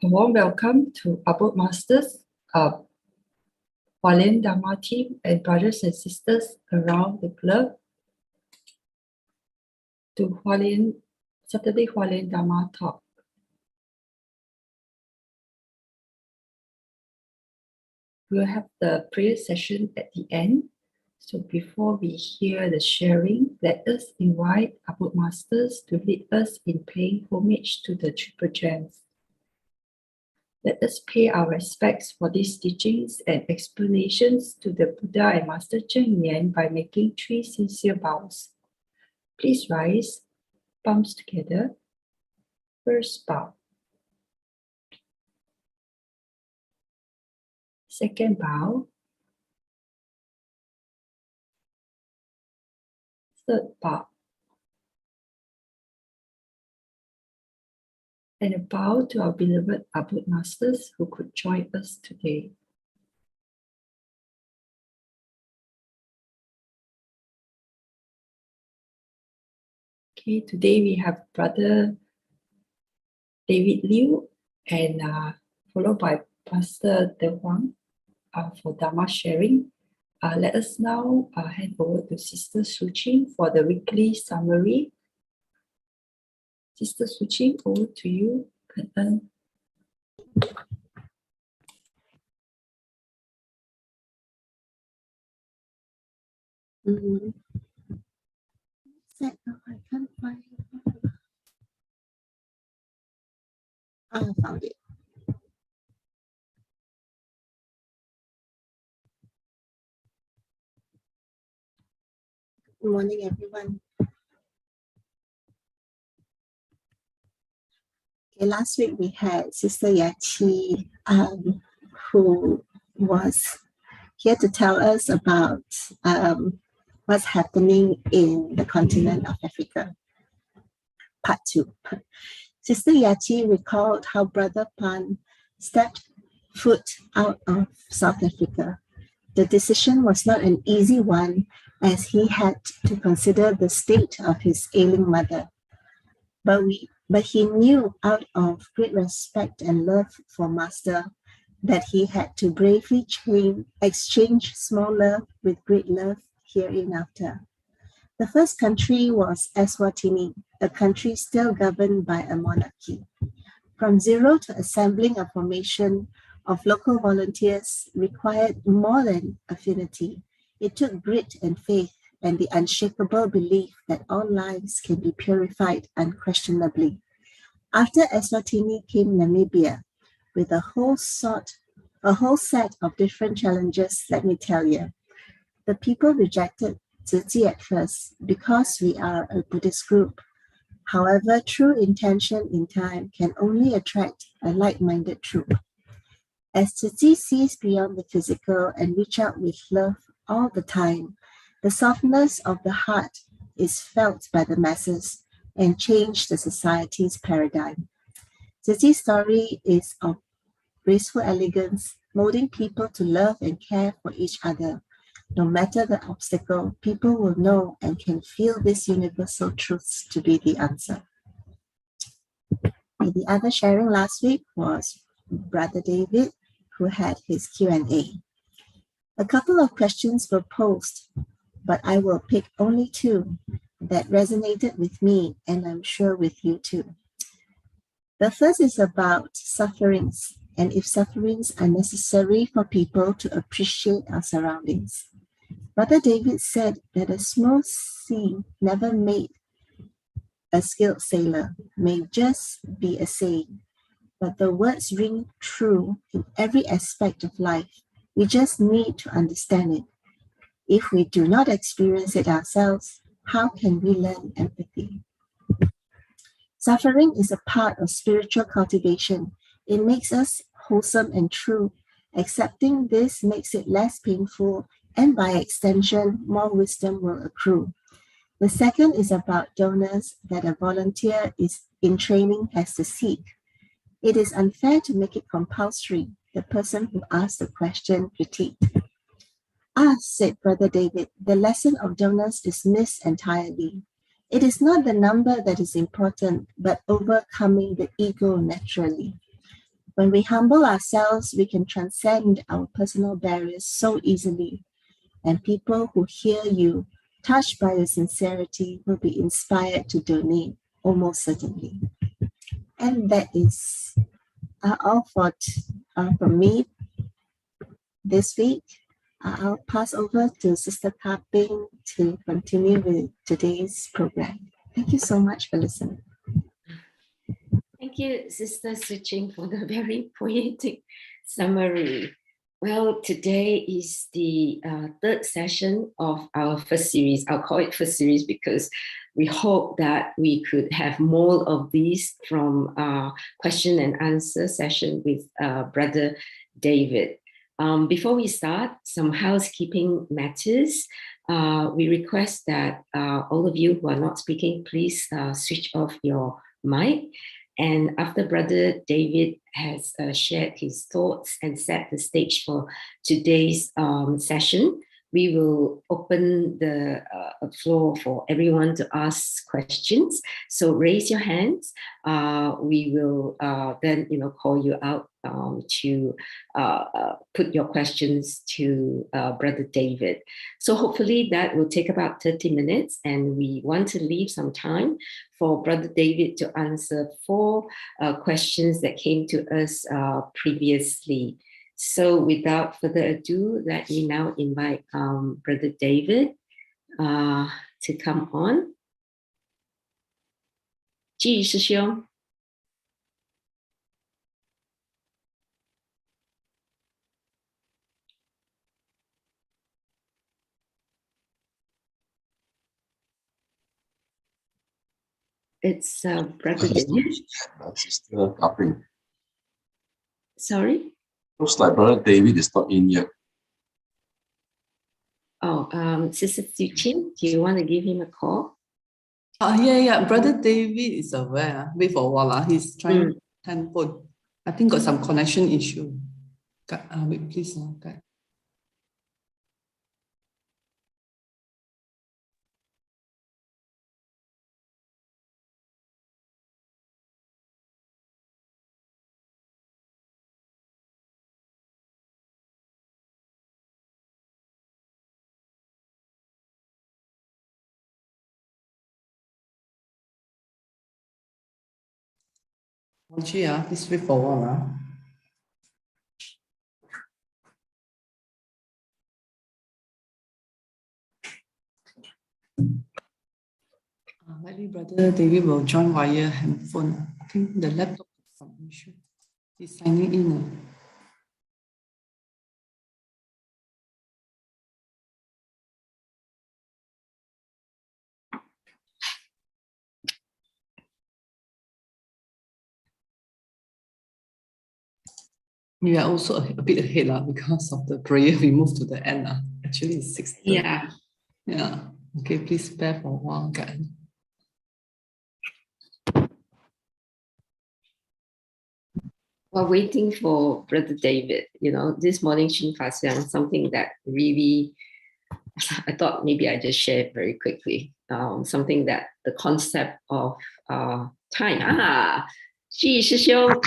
A warm welcome to our Masters, Hualien Dharma team, and brothers and sisters around the globe to Saturday Hualien Dharma talk. We'll have the prayer session at the end. So before we hear the sharing, let us invite our Masters to lead us in paying homage to the Triple Gems. Let us pay our respects for these teachings and explanations to the Buddha and Master Cheng Yen by making 3 sincere bows. Please rise, palms together. First bow. Second bow. Third bow. And a bow to our beloved Abud Masters who could join us today. Okay, today we have Brother David Liu and followed by Pastor Huang for Dharma sharing. Let us now hand over to Sister Suchin for the weekly summary. Sister Suchin, over to you. I can't find it. I found it. Good morning, everyone. Okay, last week we had Sister Yachi, who was here to tell us about what's happening in the continent of Africa. Part 2. Sister Yachi recalled how Brother Pan stepped foot out of South Africa. The decision was not an easy one, as he had to consider the state of his ailing mother. But he knew out of great respect and love for Master that he had to bravely exchange small love with great love hereinafter. The first country was Eswatini, a country still governed by a monarchy. From zero to assembling a formation of local volunteers required more than affinity. It took grit and faith and the unshakable belief that all lives can be purified unquestionably. After Eswatini came Namibia, with a whole set of different challenges, let me tell you. The people rejected Tzu Chi at first because we are a Buddhist group. However, true intention in time can only attract a like-minded troop. As Tzu Chi sees beyond the physical and reach out with love all the time, the softness of the heart is felt by the masses and change the society's paradigm. Tzu Chi's story is of graceful elegance, molding people to love and care for each other. No matter the obstacle, people will know and can feel these universal truths to be the answer. And the other sharing last week was Brother David, who had his Q&A. A couple of questions were posed, but I will pick only 2 that resonated with me, and I'm sure with you too. The first is about sufferings, and if sufferings are necessary for people to appreciate our surroundings. Brother David said that a small sea never made a skilled sailor, may just be a saying, but the words ring true in every aspect of life. We just need to understand it. If we do not experience it ourselves, how can we learn empathy? Suffering is a part of spiritual cultivation. It makes us wholesome and true. Accepting this makes it less painful, and by extension, more wisdom will accrue. The second is about donors that a volunteer in training has to seek. It is unfair to make it compulsory, the person who asked the question critiqued. Said Brother David, the lesson of donors is missed entirely. It is not the number that is important, but overcoming the ego naturally. When we humble ourselves, we can transcend our personal barriers so easily. And people who hear you, touched by your sincerity, will be inspired to donate, almost certainly. And that is all from me this week. I'll pass over to Sister Kaping to continue with today's program. Thank you so much for listening. Thank you, Sister Suching, for the very poetic summary. Well, today is the third session of our first series. I'll call it first series because we hope that we could have more of these from question and answer session with Brother David. Before we start, some housekeeping matters. We request that all of you who are not speaking, please switch off your mic. And after Brother David has shared his thoughts and set the stage for today's session, we will open the floor for everyone to ask questions. So raise your hands. We will then, call you out to put your questions to Brother David. So hopefully that will take about 30 minutes, and we want to leave some time for Brother David to answer 4 questions that came to us previously. So without further ado, let me now invite Brother David to come on. 季师兄。It's Brother David. Sister Kaping. Sorry? Looks like Brother David is not in yet. Oh, Sister Suchin, do you want to give him a call? Yeah. Brother David is aware. Wait for a while. He's trying handphone. I think got some connection issue. Wait, please. Okay. Please wait for a while. Likely Brother David will join via handphone. I think the laptop has some issue. He's signing in. We are also a bit ahead because of the prayer. We moved to the end. Actually, it's 6:30. Yeah. Okay, please bear for a while, guys. While waiting for Brother David, this morning Shin Fasiang, something that really, I thought maybe I just share it very quickly. Something that the concept of time. Ji Shishio,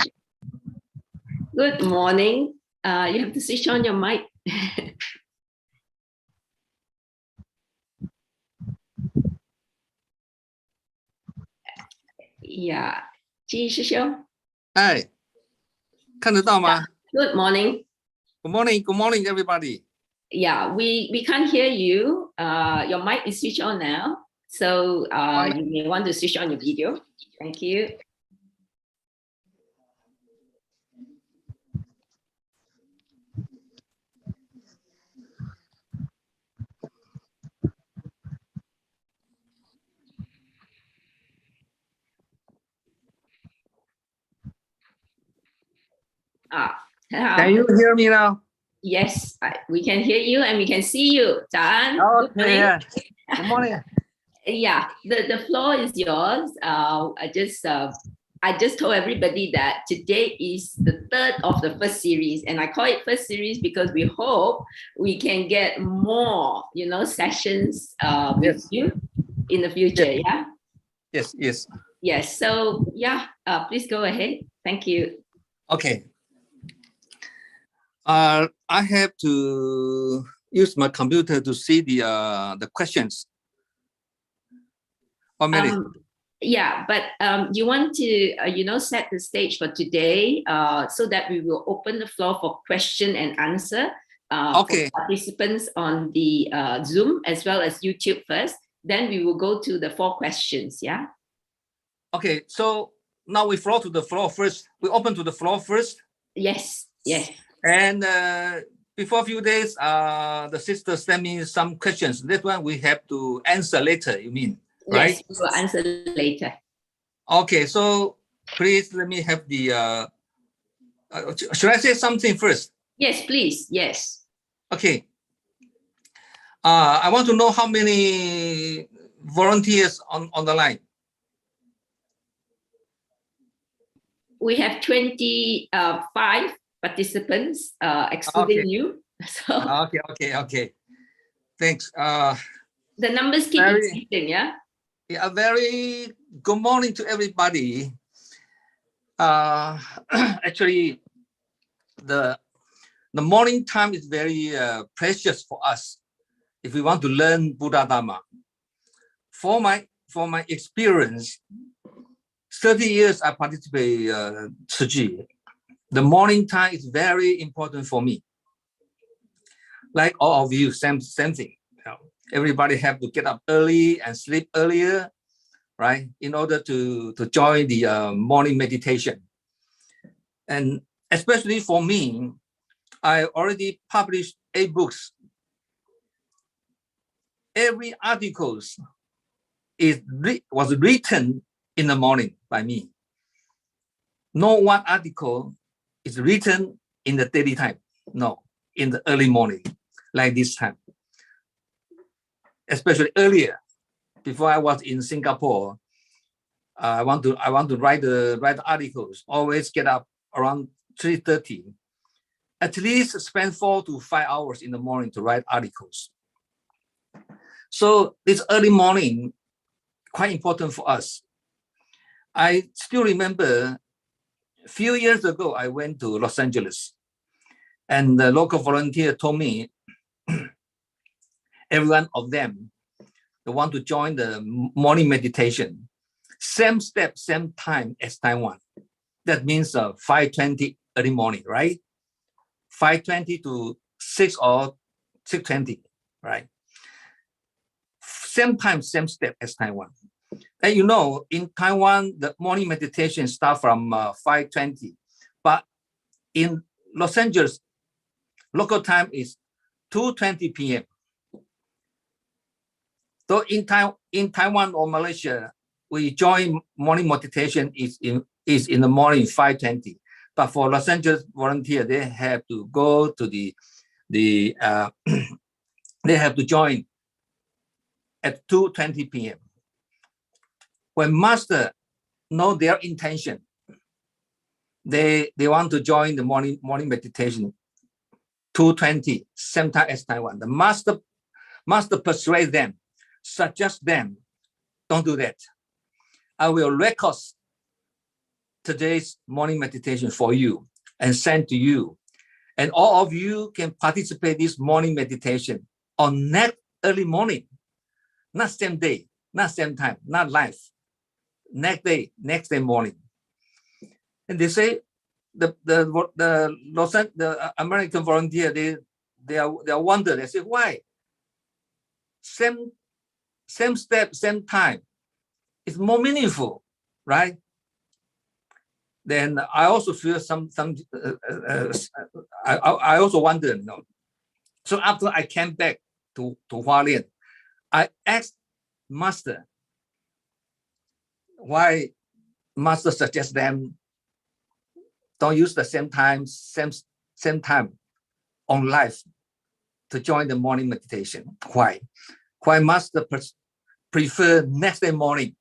good morning. You have to switch on your mic. Yeah, Ji Shishio. Hi. 看得到吗? Good morning. Good morning, everybody. Yeah, we can't hear you. Your mic is switched on now. So you may want to switch on your video. Thank you. Can you hear me now? Yes, we can hear you and we can see you. Dan, okay, yeah. Good morning. Yeah, the floor is yours. I just told everybody that today is the third of the first series, and I call it first series because we hope we can get more, sessions with you in the future. Yes. Yes. So yeah, please go ahead. Thank you. Okay. I have to use my computer to see the questions. 1 minute. Yeah, but you want to, set the stage for today so that we will open the floor for question and answer Okay. for participants on the Zoom as well as YouTube first. Then we will go to the 4 questions, yeah? Okay, so now we flow to the floor first. We open to the floor first. Yes, yes. And before a few days, the sister sent me some questions. That one we have to answer later, you mean, right? Yes, we will answer later. Okay, so please let me have the, should I say something first? Yes, please, yes. Okay. I want to know how many volunteers on the line. We have 25 participants, excluding you. So Okay. Thanks. the numbers keep increasing, yeah? Yeah, a very good morning to everybody. Actually, the morning time is very precious for us if we want to learn Buddha Dharma. For my experience, 30 years I participate Tzu Chi. The morning time is very important for me. Like all of you, same thing. Everybody have to get up early and sleep earlier, right? In order to join the morning meditation. And especially for me, I already published 8 books. Every article was written in the morning by me. No one article is written in the daily time. No, in the early morning, like this time. Especially earlier, before I was in Singapore, I want to write the articles. Always get up around 3:30. At least spend 4 to 5 hours in the morning to write articles. So this early morning, quite important for us. I still remember a few years ago, I went to Los Angeles and the local volunteer told me, every one of them, they want to join the morning meditation. Same step, same time as Taiwan. That means 5:20 early morning, right? 5:20 to 6 or 6:20, right? Same time, same step as Taiwan. And in Taiwan, the morning meditation starts from 5:20, but in Los Angeles, local time is 2:20 p.m. So in Taiwan or Malaysia, we join morning meditation is in the morning 5:20. But for Los Angeles volunteer, they have to go to they have to join at 2:20 p.m. When master know their intention, they want to join the morning meditation 2:20, same time as Taiwan. The master persuade them, suggest them, don't do that. I will record today's morning meditation for you and send to you. And all of you can participate this morning meditation on next early morning, not same day, not same time, not live. Next day morning. And they say the American volunteer, they are wonder. They say, why? Same step, same time. It's more meaningful, right? Then I also feel I also wonder, So after I came back to Hualien, I asked master, why master suggests them don't use the same time on life to join the morning meditation. Why master prefer next day morning,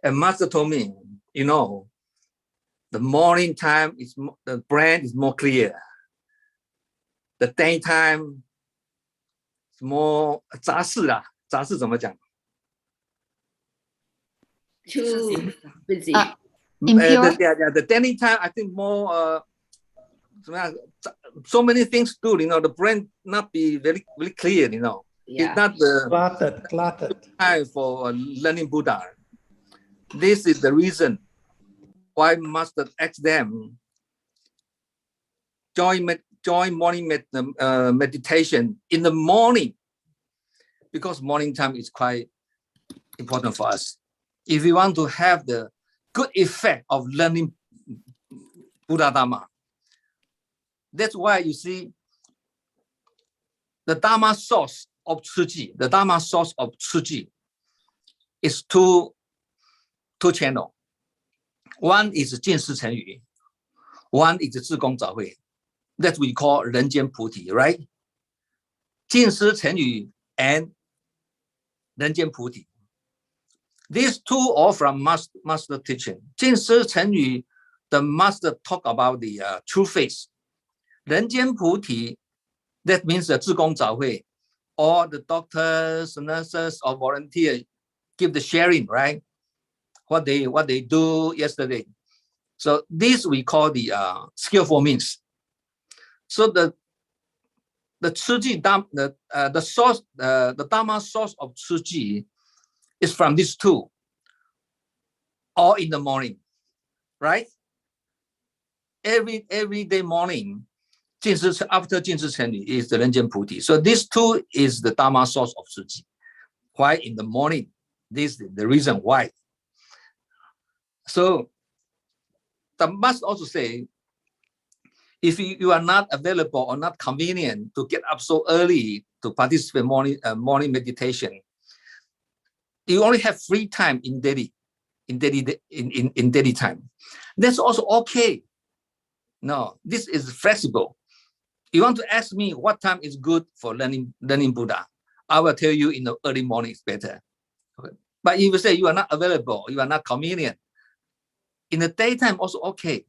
And master told me, the morning time the brain is more clear. The daytime is more 杂事啊，杂事怎么讲？ Too busy. Impure. The daytime I think more So many things to do, the brain not be very, very clear, Yeah. It's not the Cluttered. time for learning Buddha. This is the reason why Master asked them join morning meditation in the morning, because morning time is quite important for us. If we want to have the good effect of learning Buddha Dharma, that's why you see the Dharma source of Tzu-ji, the Dharma source of Tzu-ji is two channels. One is 见识成语, one is 自公早慧. That we call 人间菩提, right? 见识成语 and 人间菩提. These two are from master teaching. 见识成语, the master talk about the true face. 人间菩提, that means the 自公早慧. All the doctors, nurses, or volunteers give the sharing, right? What they do yesterday. So this we call the skillful means. So the Tzu-ji, the source, the Dharma source of Tzu-ji is from these two, all in the morning, right? Every day morning, after 见识成语 is the 人间菩提. So these two is the Dharma source of Tzu-ji. Why in the morning? This is the reason why. So the must also say, if you are not available or not convenient to get up so early to participate morning meditation, you only have free time in daily time. That's also okay. No, this is flexible. You want to ask me what time is good for learning Buddha, I will tell you in the early morning is better. Okay. But if you say you are not available, you are not convenient, in the daytime also okay.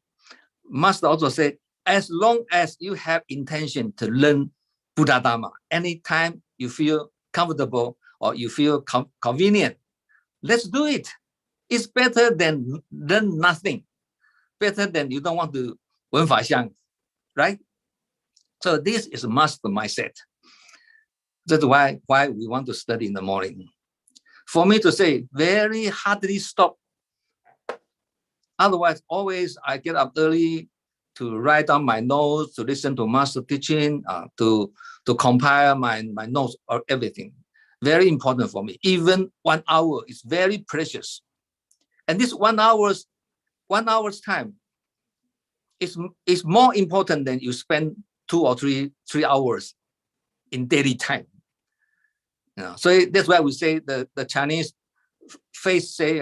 Master also say, as long as you have intention to learn Buddha Dharma, anytime you feel comfortable or you feel convenient, let's do it. It's better than learn nothing. Better than you don't want to 闻法相, right? So this is a master mindset. That's why we want to study in the morning. For me to say, very hardly stop. Otherwise, always I get up early to write down my notes, to listen to master teaching, to compile my notes or everything. Very important for me. Even 1 hour is very precious. And this 1 hour's time is more important than you spend 2 or 3 hours in daily time. So that's why we say the Chinese phrase say,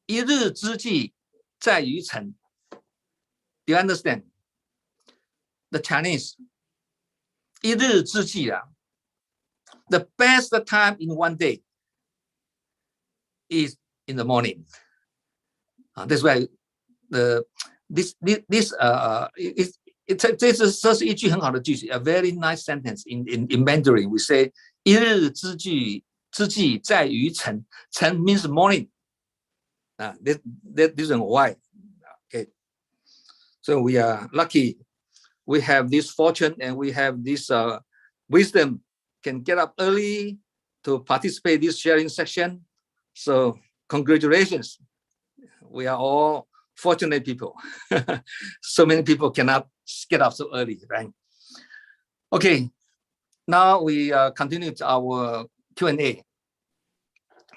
一日之计在于晨. Do you understand? The Chinese, 一日之计, the best time in one day is in the morning. That's why this is 一句很好的句子, a very nice sentence in Mandarin. We say, 一日之计在于晨. Chen means morning. That reason why. Okay. So we are lucky. We have this fortune and we have this wisdom, can get up early to participate in this sharing session. So congratulations. We are all fortunate people. So many people cannot get up so early, right? Okay. Now we continue to our Q&A.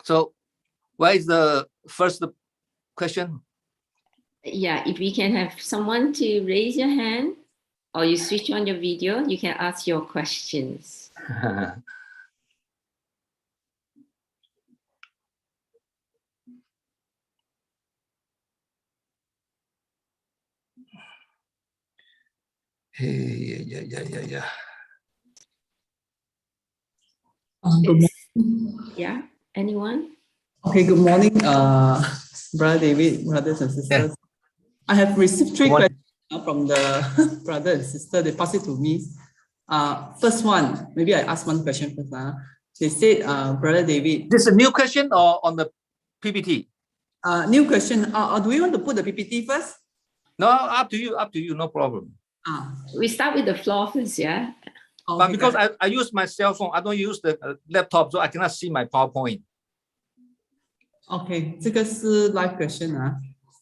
So what is the first question? Yeah, if we can have someone to raise your hand or you switch on your video, you can ask your questions. Yeah. Good morning. Yeah, anyone? Okay, good morning, Brother David, brothers and sisters. Yeah. I have received 3 questions from the brother and sister. They pass it to me. First one, maybe I ask one question first. They said, Brother David. This is a new question or on the PPT? New question. Do we want to put the PPT first? No, up to you, no problem. We start with the floor first, yeah? But because I use my cell phone, I don't use the laptop, so I cannot see my PowerPoint. Okay, 这个是 live question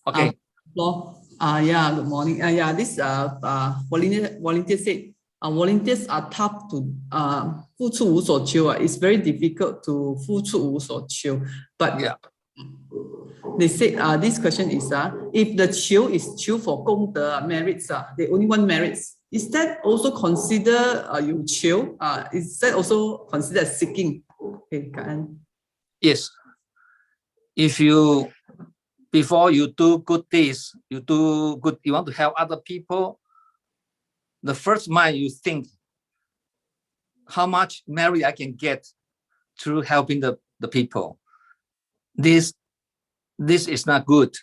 Okay. Floor. Yeah, good morning. Yeah, this volunteer said volunteers are tough to 付出无所求 It's very difficult to 付出无所求. But yeah, they said this question is if the 求 is 求 for 功德 merits they only want merits. Is that also consider 有求 is that also considered seeking? Okay, 感恩. Yes. If you before you do good deeds, you want to help other people, the first mind you think how much merit I can get through helping the people. This is not good,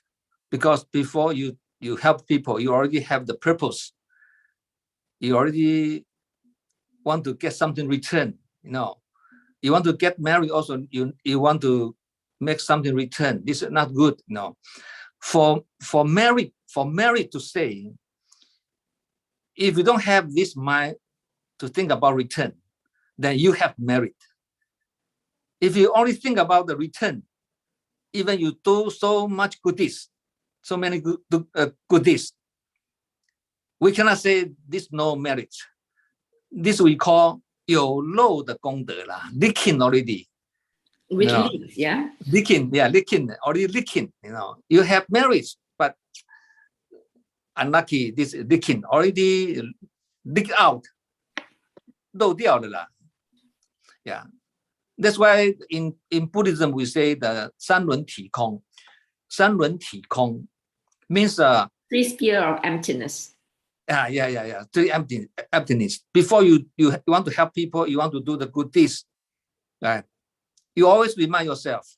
because before you help people, you already have the purpose. You already want to get something return, you know. You want to get married also, you want to make something return. This is not good, you know. For merit to say, if you don't have this mind to think about return, then you have merit. If you only think about the return, even you do so much good deeds, so many good deeds, we cannot say this no merit. This we call 有漏的功德啦, leaking already. Which you know, leads, yeah? Leaking, already leaking, you know. You have merit, but unlucky, this leaking, already leak out. 漏掉了啦. Yeah. That's why in Buddhism we say the 三轮体空. 三轮体空 means Three sphere of emptiness. Yeah. Three emptiness. Before you want to help people, you want to do the good deeds, right? You always remind yourself,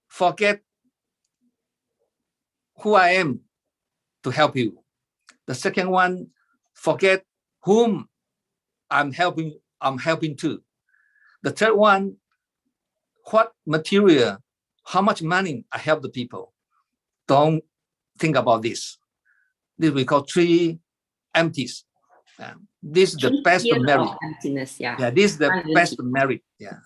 forget who I am to help you. The second one, forget whom I'm helping to. The third one, what material, how much money I help the people. Don't think about this. This we call three empties. This is the best merit. Emptiness, yeah. Yeah, this is the best merit. Yeah.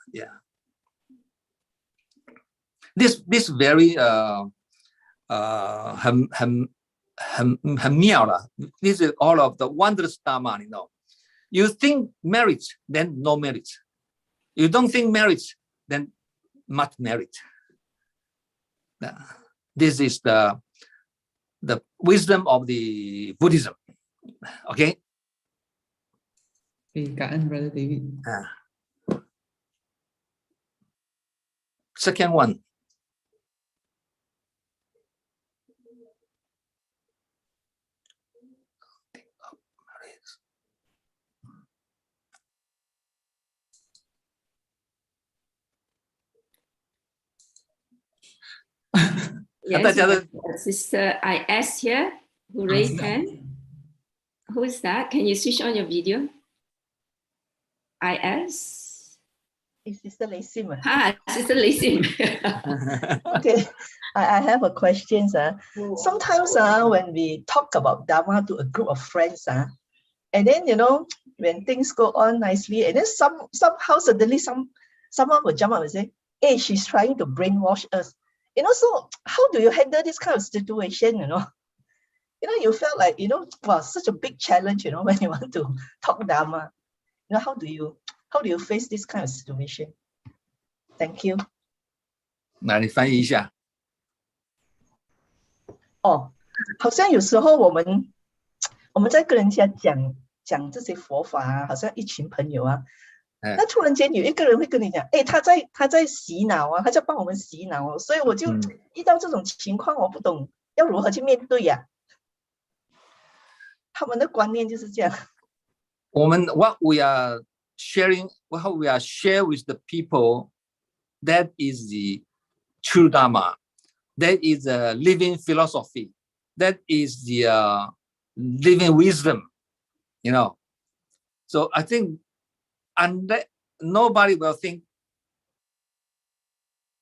This very this is all of the wondrous Dharma, you know. You think merit, then no merit. You don't think merit, then much merit. This is the wisdom of the Buddhism. Okay. Okay, 感恩 Brother David. Second one. Yes, Sister IS here who raised hand. Who is that? Can you switch on your video? IS? It's Sister Lei Sim. Sister Lei Sim. Okay, I have a question. Sometimes when we talk about Dharma to a group of friends, and then, you know, when things go on nicely, and then somehow suddenly someone will jump up and say, hey, she's trying to brainwash us. You know, so how do you handle this kind of situation, you know? You know, you felt like, you know, wow, such a big challenge, you know, when you want to talk Dharma. You know, how do you face this kind of situation? Thank you. 那你翻译一下。哦，好像有时候我们在跟人家讲这些佛法啊，好像一群朋友啊，那突然间有一个人会跟你讲，哎，他在洗脑啊，他在帮我们洗脑哦，所以我就遇到这种情况，我不懂要如何去面对呀。他们的观念就是这样。我们 what we are sharing with the people, that is the true Dharma. That is a living philosophy. That is the living wisdom, you know. So I think nobody will think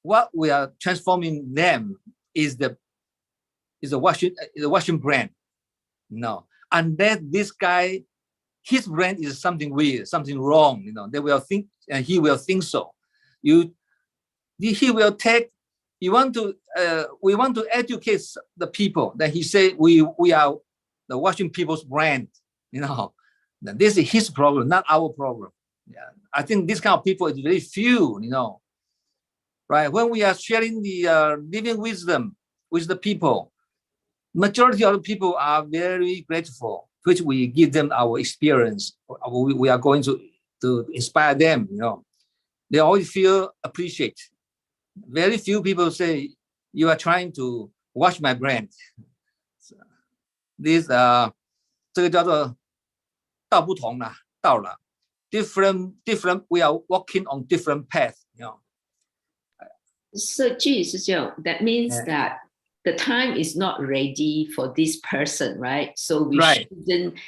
what we are transforming them is the washing brand. No, unless this guy, his brain is something weird, something wrong, they will think, and he will think so. He will take, we want to educate the people that he say we are the watching people's brain, this is his problem, not our problem. Yeah, I think this kind of people is very few, right? When we are sharing the living wisdom with the people, majority of the people are very grateful, which we give them our experience. We are going to inspire them, They always feel appreciated. Very few people say, you are trying to wash my brain. This 这个叫做道不同啦，道了。different, we are walking on different paths, So, that means that the time is not ready for this person, right? So we shouldn't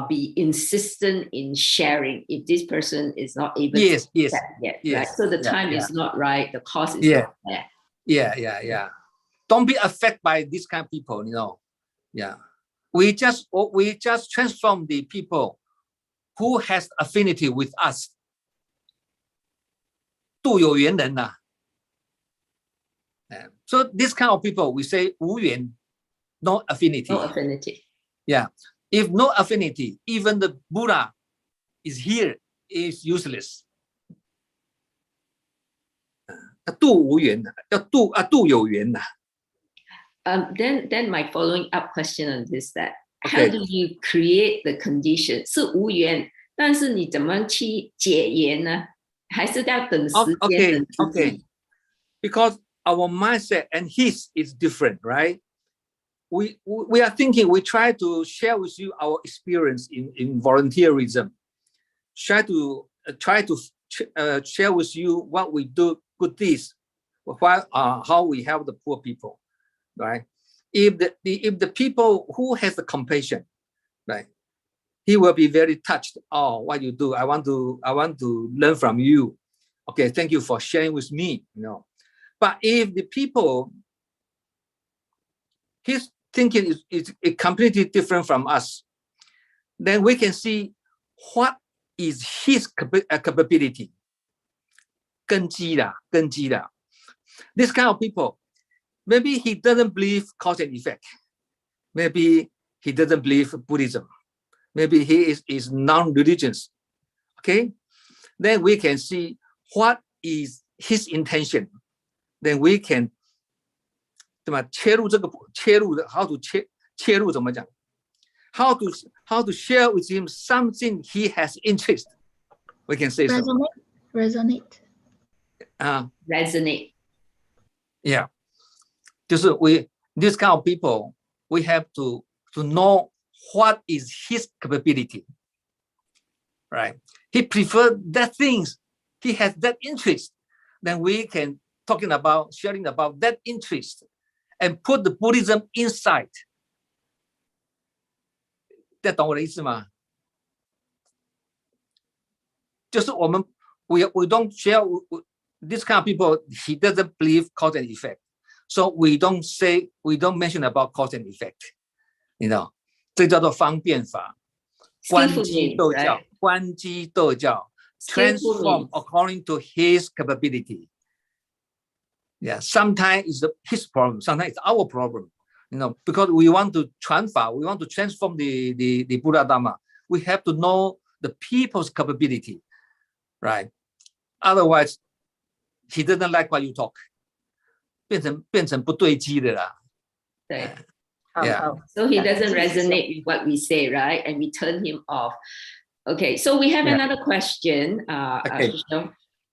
be insistent in sharing if this person is not able to accept yet, right? So the time is not right, the cost is not there. Yeah. Don't be affected by this kind of people, Yeah. We just transform the people who has affinity with us. 度有缘人呐。So this kind of people, we say 无缘, no affinity. No affinity. Yeah. If no affinity, even the Buddha is here, is useless. 度无缘的，要度有缘的。Then my following up question on this that how do you create the condition? 是无缘，但是你怎么去解缘呢？还是要等时间。Okay. Because our mindset and his is different, right? We are thinking, we try to share with you our experience in volunteerism. Try to share with you what we do, good deeds, how we help the poor people, right? If the people who has the compassion, right, he will be very touched. Oh, what you do, I want to learn from you. Okay, thank you for sharing with me. But if the people, his thinking is completely different from us, then we can see what is his capability. 根基啦。This kind of people, maybe he doesn't believe cause and effect. Maybe he doesn't believe Buddhism. Maybe he is non-religious. Okay, then we can see what is his intention. Then we can 对吧？切入的 how to 切入怎么讲 ？How to share with him something he has interest. We can say resonate. Resonate. Yeah. 就是 this kind of people, we have to know what is his capability. Right? He prefers that things. He has that interest. Then we can sharing about that interest and put the Buddhism inside. 这懂我的意思吗？就是我们 we don't share this kind of people. He doesn't believe cause and effect, so we don't mention about cause and effect. 这叫做方便法。观机斗教 transform according to his capability. Yeah, sometimes it's his problem, sometimes it's our problem. Because we want to transform the Buddha Dharma. We have to know the people's capability, right? Otherwise, he doesn't like what you talk. 变成不对机的啦。对。Yeah. So he doesn't resonate with what we say, right? And we turn him off. Okay, so we have another question.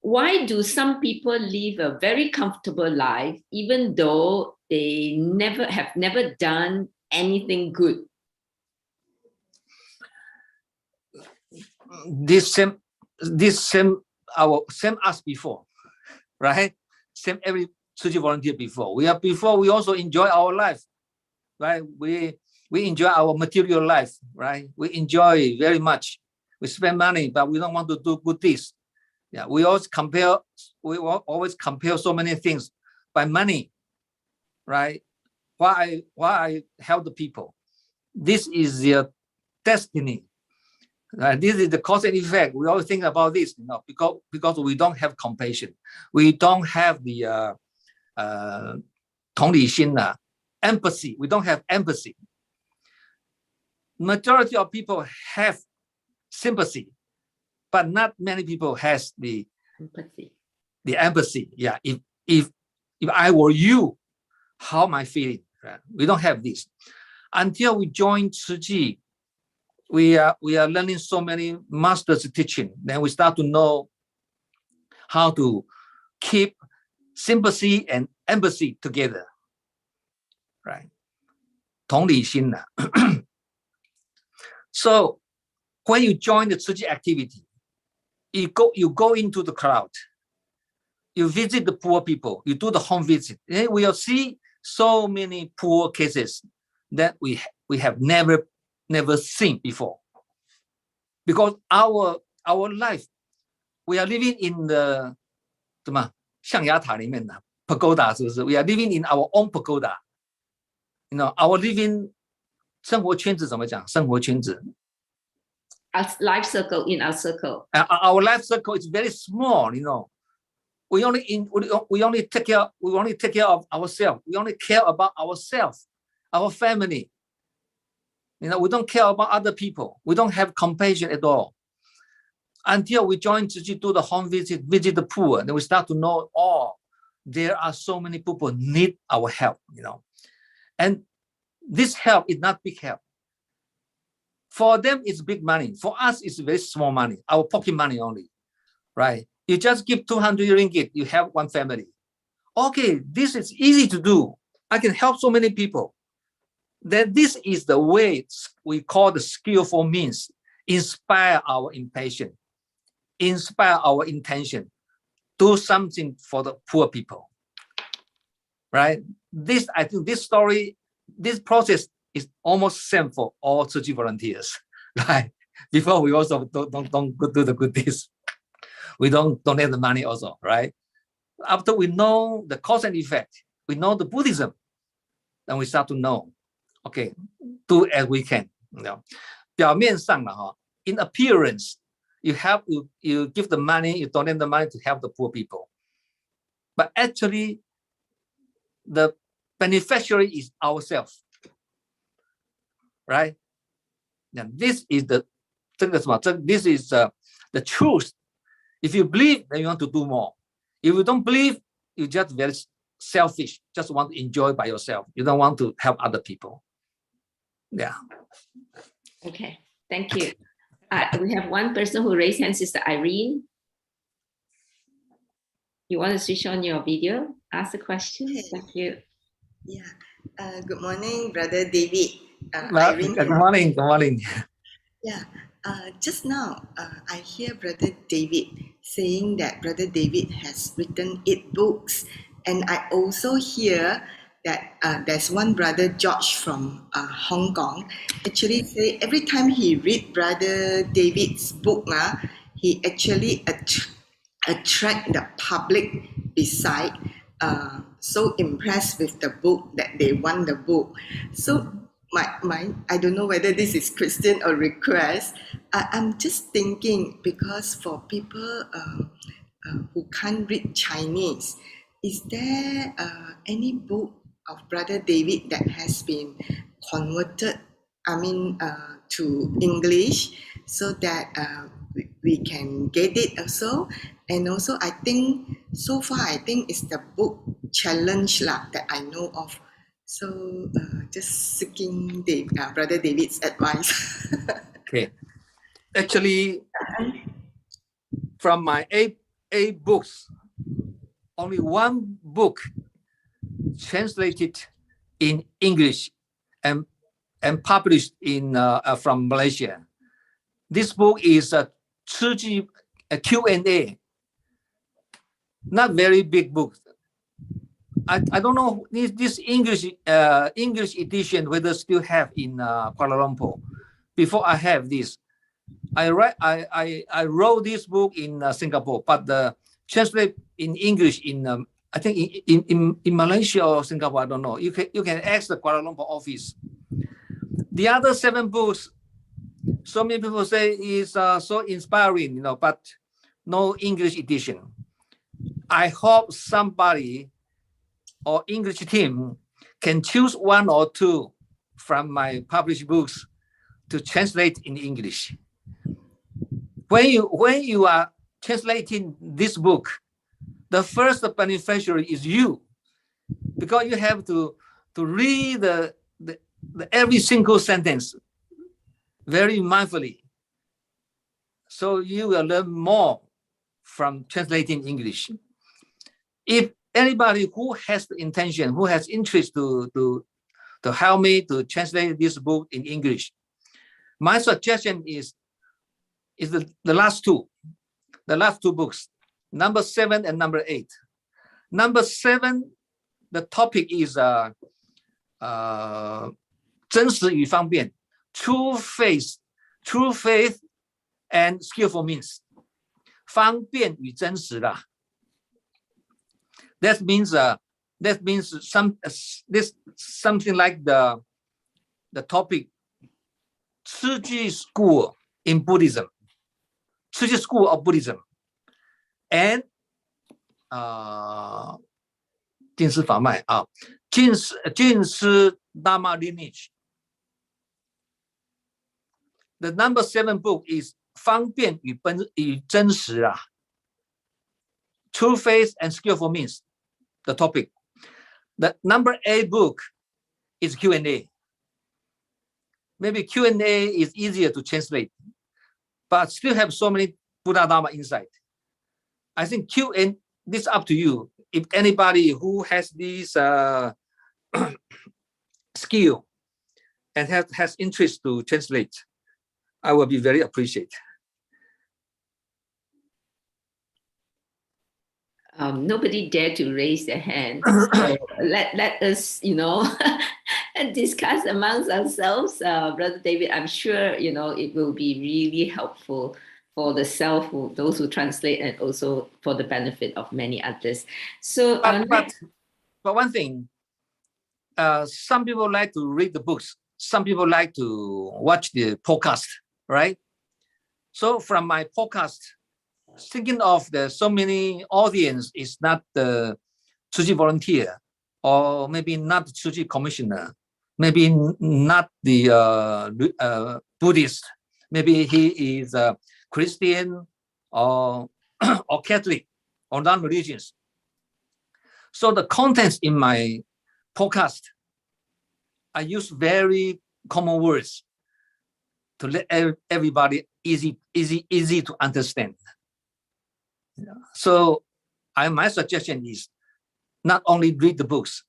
Why do some people live a very comfortable life even though they have never done anything good? This same us before, right? Same every Suji volunteer before. We also enjoy our life, right? We enjoy our material life, right? We enjoy very much. We spend money, but we don't want to do good deeds. Yeah, we always compare so many things by money, right? Why I help the people? This is destiny. This is the cause and effect. We always think about this, because we don't have compassion. We don't have the 同理心, empathy. We don't have empathy. Majority of people have sympathy, but not many people has the Empathy. The empathy. Yeah. If I were you, how am I feeling? Right? We don't have this. Until we join Tzu Chi, we are learning so many masters' teaching. Then we start to know how to keep sympathy and empathy together. Right? 同理心. So when you join the Tzu Chi activity, you go into the crowd, you visit the poor people, you do the home visit, and we will see so many poor cases that we have never seen before. Because our life, we are living in the 什么象牙塔里面的 pagoda, 是不是? We are living in our own pagoda. Our living 生活圈子怎么讲？生活圈子 Our life circle in our circle. Our life circle is very small. We only take care of ourselves. We only care about ourselves, our family. We don't care about other people. We don't have compassion at all. Until we join Tzu Chi, do the home visit the poor, then we start to know, there are so many people need our help, And this help is not big help. For them, it's big money. For us, it's very small money, our pocket money only, right? You just give 200 ringgit, you have one family. Okay, this is easy to do. I can help so many people. Then this is the way we call the skillful means. Inspire our impatience, inspire our intention, do something for the poor people, right? I think this story, this process is almost same for all Tzu Chi volunteers, right? Before we also don't do the good deeds. We don't donate the money also, right? After we know the cause and effect, we know the Buddhism, then we start to know, okay, do as we can. 表面上了 in appearance, you give the money, you donate the money to help the poor people. But actually, the beneficiary is ourselves. Right? And this is the truth. If you believe, then you want to do more. If you don't believe, you're just very selfish, just want to enjoy by yourself. You don't want to help other people. Yeah. Okay, thank you. We have one person who raised hand, Sister Irene. You want to switch on your video? Ask the question. Okay. Thank you. Yeah. Good morning, Brother David. Good morning. Yeah. Just now, I hear Brother David saying that Brother David has written 8 books, and I also hear that there's one Brother George from Hong Kong actually say every time he read Brother David's book, he actually attract the public beside. So impressed with the book that they want the book. So my I don't know whether this is Christian or request. I'm just thinking, because for people who can't read Chinese, is there any book of Brother David that has been converted, to English, so that we can get it also? And also, I think so far, it's the book challenge that I know of. So just seeking Brother David's advice. Okay. Actually, from my eight books, only one book translated in English and published in from Malaysia. This book is a Tzu Chi Q&A. Not very big book. I don't know this English edition whether still have in Kuala Lumpur. Before I have this, I wrote this book in Singapore, but the translate in English in I think in Malaysia or Singapore, I don't know. You can ask the Kuala Lumpur office. The other 7 books So many people say it's so inspiring, you know, but no English edition. I hope somebody or English team can choose one or two from my published books to translate in English. When you are translating this book, the first beneficiary is you, because you have to read the every single sentence very mindfully. So you will learn more from translating English. If anybody who has the intention, who has interest to help me to translate this book in English, my suggestion is the last two books, number 7 and number 8. Number 7, the topic is 真实与方便, true faith and skillful means. 方便与真实啦. That means something like the topic 持具 school in Buddhism, 持具 school of Buddhism, and 净师法脉啊，净师 Dharma lineage. The number 7 book is 方便与真实啊。True faith and skillful means, the topic. The number 8 book is Q&A. Maybe Q&A is easier to translate, but still have so many Buddha Dharma insight. I think Q&A, this is up to you. If anybody who has this skill and has interest to translate, I will be very appreciated. Nobody dared to raise their hand. So let us, discuss amongst ourselves. Brother David, I'm sure, it will be really helpful for the self, those who translate, and also for the benefit of many others. So, but one thing, some people like to read the books. Some people like to watch the podcast, right? So from my podcast, thinking of the so many audience is not the Tzu Chi volunteer, or maybe not the Tzu Chi commissioner, maybe not the Buddhist, maybe he is a Christian or or Catholic or non-religious. So the contents in my podcast, I use very common words to let everybody easy to understand. So my suggestion is not only read the books.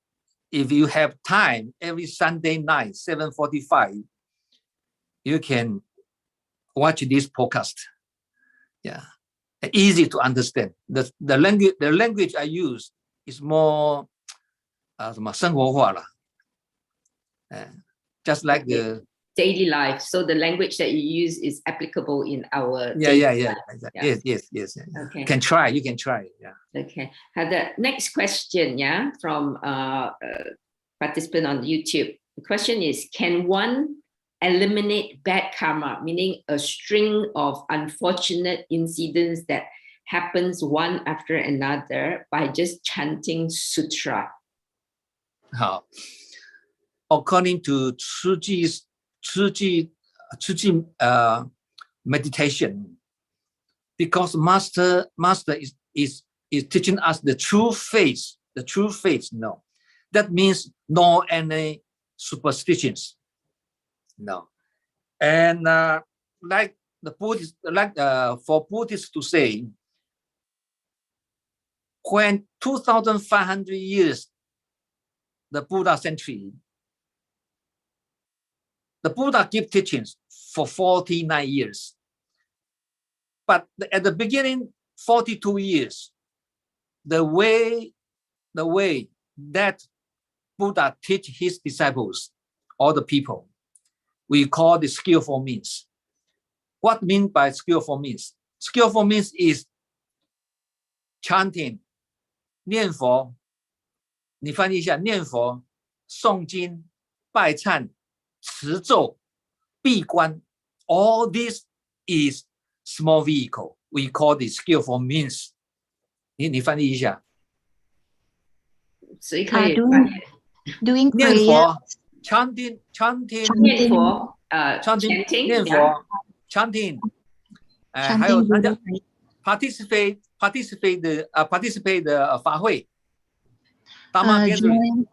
If you have time, every Sunday night, 7:45, you can watch this podcast. Yeah, easy to understand. The language I use is more 生活化啦. Just like the daily life. So the language that you use is applicable in our life. Yes. Okay. You can try. Yeah. Okay. The next question, from participant on YouTube. The question is: can one eliminate bad karma, meaning a string of unfortunate incidents that happens one after another, by just chanting sutra? According to Tzu Chi meditation, because master is teaching us the true faith. No, that means no any superstitions. No, and like the Buddhist, for Buddhists to say, when 2,500 years, the Buddha century, the Buddha gave teachings for 49 years. But at the beginning, 42 years, the way that Buddha teach his disciples, all the people, we call the skillful means. What mean by skillful means? Skillful means is chanting, 念佛, 你翻译一下, 念佛, 诵经, 拜忏, 持咒, 闭关, all this is small vehicle. We call it skillful means. 你翻译一下。谁可以 doing 念 prayer, 佛 chanting 念佛chanting chanting 念佛 yeah. chanting 还有 chanting, participate 的法会 Dharma gathering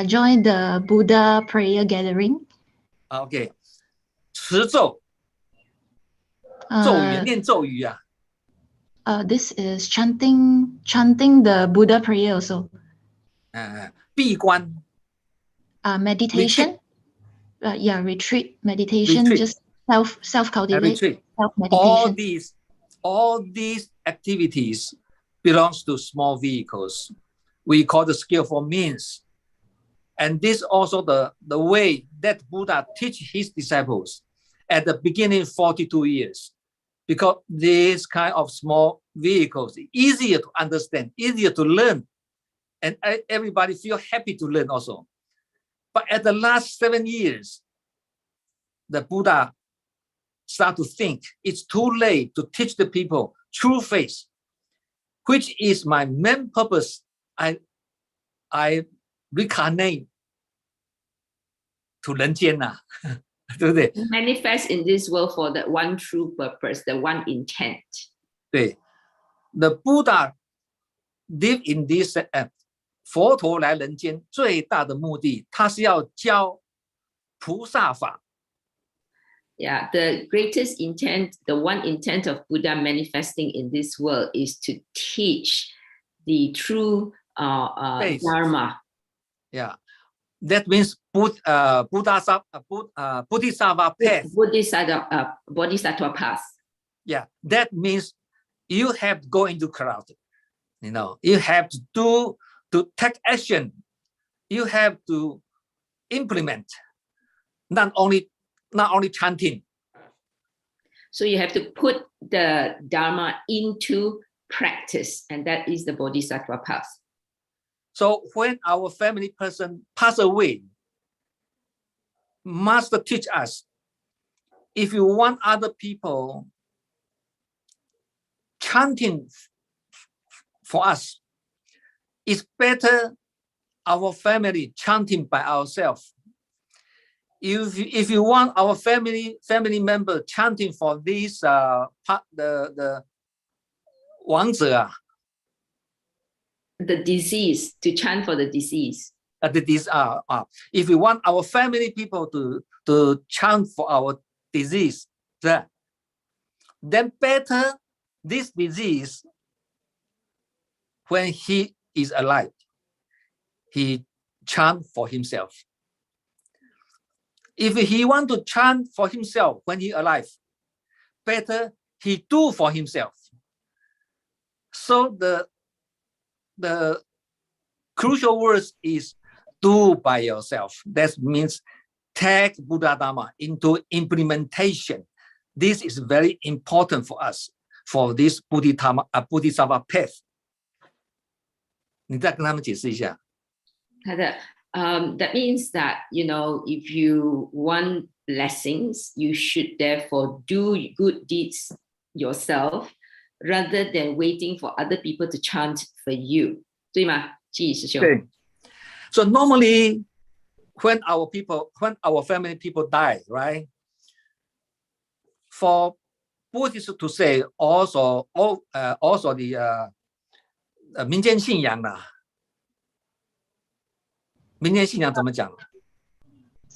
join the Buddha prayer gathering. OK 持咒咒语念咒语啊 This is chanting the Buddha prayer also. 闭关 Meditation. Retreat, meditation, Retreat. just self cultivate, retreat. self meditation. All these activities belongs to small vehicles. We call the skillful means. And this also the way that Buddha teach his disciples at the beginning 42 years. Because this kind of small vehicles easier to understand, easier to learn, and everybody feel happy to learn also. But at the last 7 years, the Buddha start to think it's too late to teach the people true faith, which is my main purpose. I reincarnate to 人间呐，对不对？ manifest in this world for the one true purpose, the one intent. 对 The Buddha live in this 佛陀来人间最大的目的，他是要教菩萨法。Yeah, the greatest intent, the one intent of Buddha manifesting in this world is to teach the true Dharma. Yeah, that means Bodhisattva path. Bodhisattva path. Yeah, that means you have to go into crowd. You know, you have to take action. You have to implement, not only chanting. So you have to put the Dharma into practice, and that is the Bodhisattva path. So when our family person pass away, Master teach us, if you want other people chanting for us, it's better our family chanting by ourselves. If you want our family member chanting for this the 王者 The disease, to chant for the disease. If we want our family people to chant for our disease, then better this disease when he is alive, he chant for himself. If he want to chant for himself when he alive, better he do for himself. So the crucial words is do by yourself. That means take Buddha Dharma into implementation. This is very important for us for this Bodhisattva path. 你再跟他们解释一下。That means that, you know, if you want blessings, you should therefore do good deeds yourself rather than waiting for other people to chant for you. 对吗？季师兄。对。So normally, when our family people die, right? For Buddhists to say also the 民间信仰啦。民间信仰怎么讲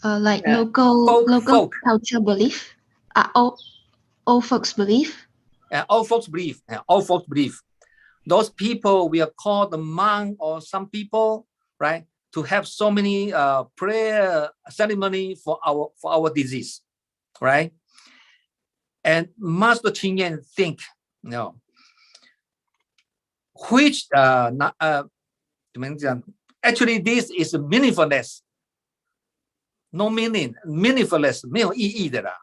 ？Like local culture belief. Old folks belief. Old folks believe. Those people we are called the monk or some people, right? To have so many prayer ceremony for our disease, right? And Master Ching Yen think, you know, which actually this is meaningless, no meaning, meaningless 没有意义的啦。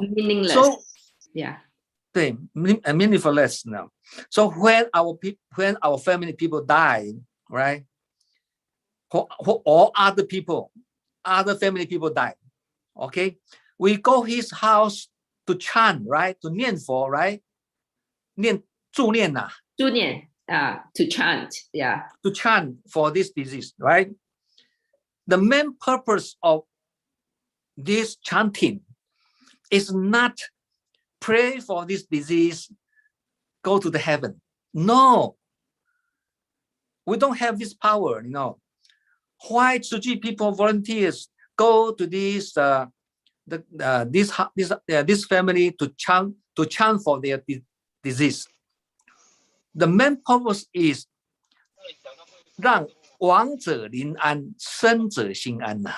Meaningless. So yeah. 对 meaningless now. So when our family people die, right? Or other family people die, okay? we go his house to chant, right? To 念佛, right? 助念呐. 助念, to chant, yeah. To chant for this disease, right? The main purpose of this chanting is not pray for this disease, go to the heaven. No, we don't have this power, you know. Why Tzu Chi people, volunteers, go to this this family to chant for their disease? The main purpose is 让亡者临安，生者心安呐。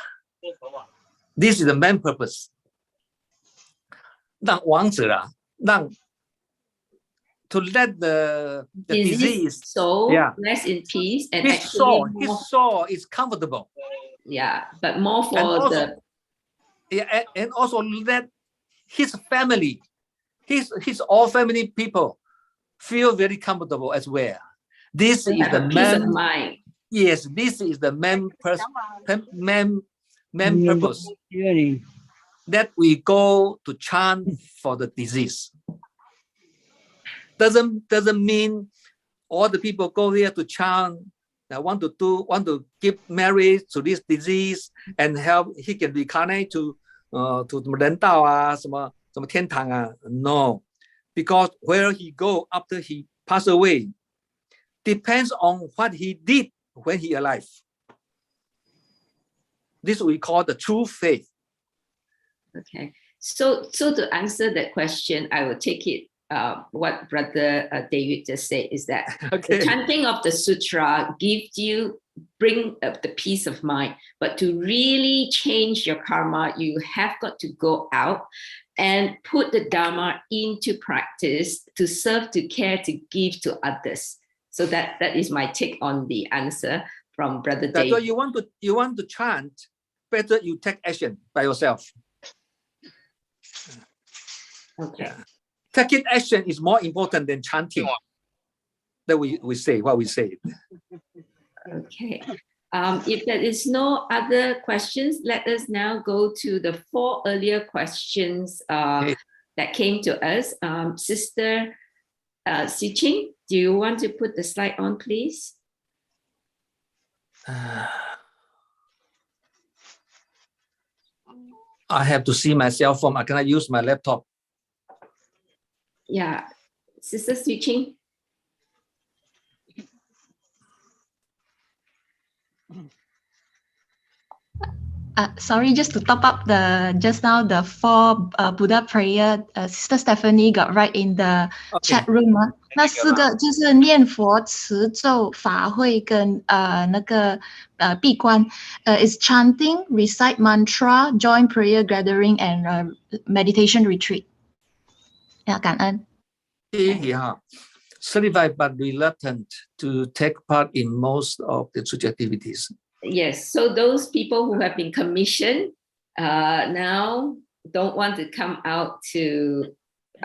This is the main purpose. 让亡者啊，让 to let the disease soul rest in peace and his soul is comfortable. Yeah, but more for also, and also let his family, his all family people feel very comfortable as well. This is the peace of mind. Yes, this is the main purpose that we go to chant for the disease. Doesn't mean all the people go there to chant. Want to give marriage to this disease and help he can reincarnate to 人道啊，什么天堂啊 No, because where he go after he pass away depends on what he did when he alive. This we call the true faith. Okay, so to answer that question, I will take it. What Brother David just said is that the chanting of the sutra bring the peace of mind, but to really change your karma, you have got to go out and put the Dharma into practice to serve, to care, to give to others. So that is my take on the answer from Brother David. So you want to chant, better you take action by yourself. Okay. Taking action is more important than chanting. That we say what we say. Okay. If there is no other questions, let us now go to the 4 earlier questions that came to us. Sister Siqing, do you want to put the slide on, please? I have to see my cell phone. I cannot use my laptop. Yeah, Sister Siqing. Sorry, just to top up just now the 4 Buddha prayer, Sister Stephanie got right in the chat room 啊。那4个就是念佛、持咒、法会跟那个闭关。Is chanting, recite mantra, join prayer gathering and meditation retreat. 感恩。Certified but reluctant to take part in most of the church activities. Yes, so those people who have been commissioned now don't want to come out to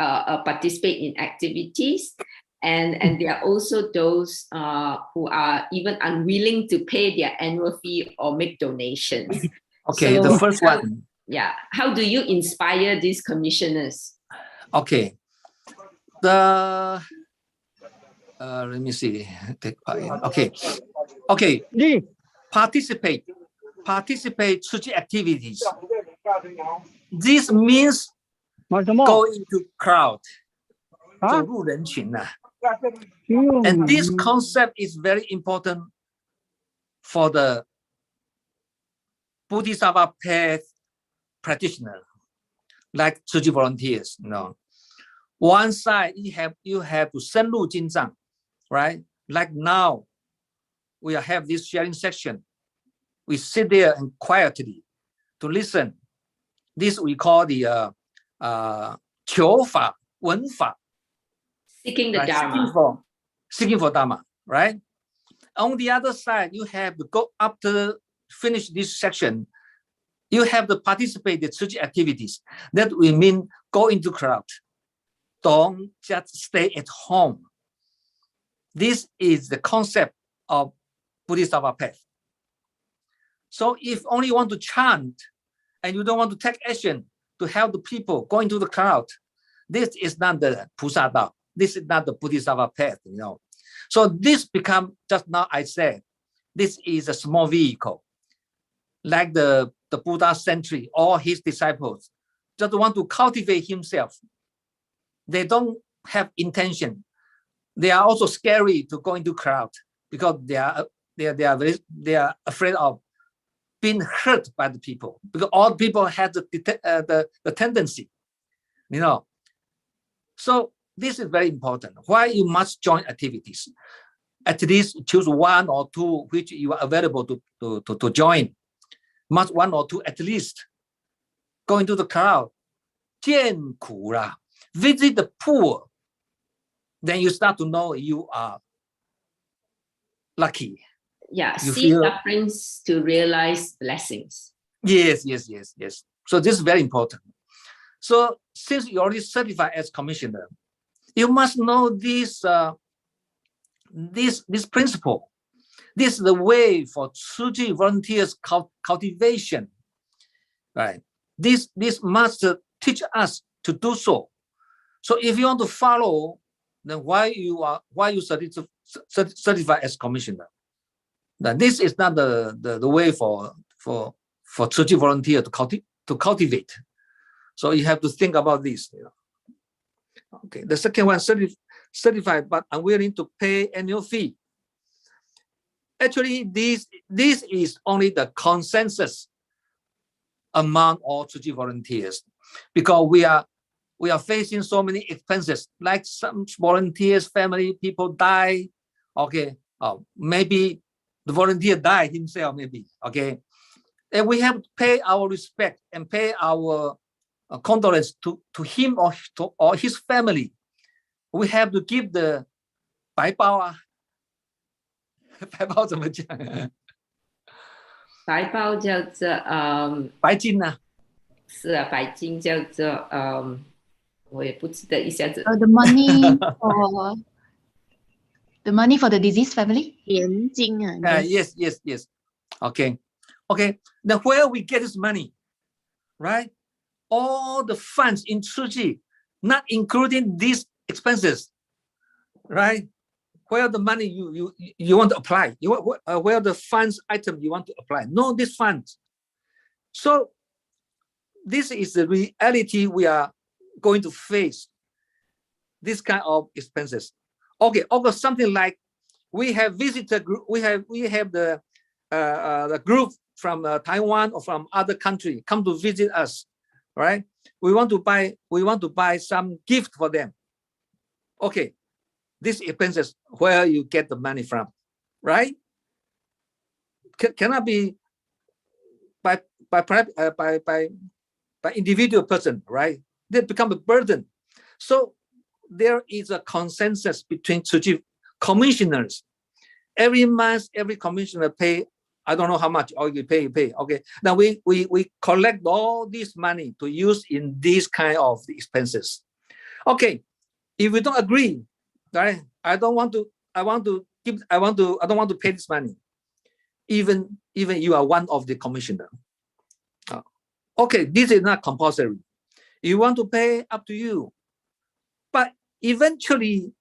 participate in activities, and there are also those who are even unwilling to pay their annual fee or make donations. Okay, so the first one. Yeah, how do you inspire these commissioners? Okay, let me see. Okay. Participate church activities. This means go into crowd. 走入人群啊. And this concept is very important for the Bodhisattva path practitioner, like Tzu Chi volunteers. One side you have to 深入经藏, right? Like now, we have this sharing section. We sit there and quietly to listen. This we call the 求法闻法. Seeking the right? Dharma. Seeking for Dharma, right? On the other side, you have to go after finish this section. You have to participate in the church activities. That will mean go into crowd. Don't just stay at home. This is the concept of Bodhisattva path. So if only you want to chant and you don't want to take action, to help the people going to the crowd. This is not the Pusa Dao. This is not the Bodhisattva path, you know. So this become, just now I said, this is a small vehicle. Like the Buddha century, all his disciples just want to cultivate himself. They don't have intention. They are also scary to go into crowd because they are afraid of being hurt by the people, because all people have the tendency, you know. So this is very important. Why you must join activities? At least choose one or two which you are available to join. Must one or two at least. Go into the crowd. 见苦啦. Visit the poor. Then you start to know you are lucky. Yeah, you see feel, sufferings to realize blessings. Yes. So this is very important. So since you already certified as commissioner, you must know this principle. This is the way for Tzu volunteers cultivation, right? This must teach us to do so. So if you want to follow, then why you certify as commissioner? Now this is not the way for Tzu volunteer to cultivate. So you have to think about this. You know. Okay. The second one, certified but unwilling to pay annual fee. Actually, this is only the consensus among all Tzu volunteers, because we are facing so many expenses, like some volunteers, family, people die. Okay, maybe the volunteer died himself, maybe. Okay, and we have to pay our respect and pay our condolence to him or his family. We have to give the 白包啊，白包怎么讲？白包叫做白金啊。是啊，白金叫做我也不记得一下子。The money for the deceased family. 年金啊。Yes. Okay. Now where we get this money, right? All the funds in Tzu, not including these expenses, right? Where the money you want to apply, where the funds item you want to apply, no, this funds. So this is the reality we are going to face. This kind of expenses. Okay, also something like we have visitor group. We have the group from Taiwan or from other country come to visit us, right? We want to buy some gift for them. Okay, this expenses where you get the money from, right? Cannot be by individual person, right? They become a burden. So there is a consensus between Tzu commissioners. Every month, every commissioner pay, I don't know how much, or you pay. Okay, now we collect all this money to use in these kind of expenses. Okay, if we don't agree, right? I don't want to pay this money. Even you are one of the commissioner. Okay, this is not compulsory. You want to pay, up to you. But eventually,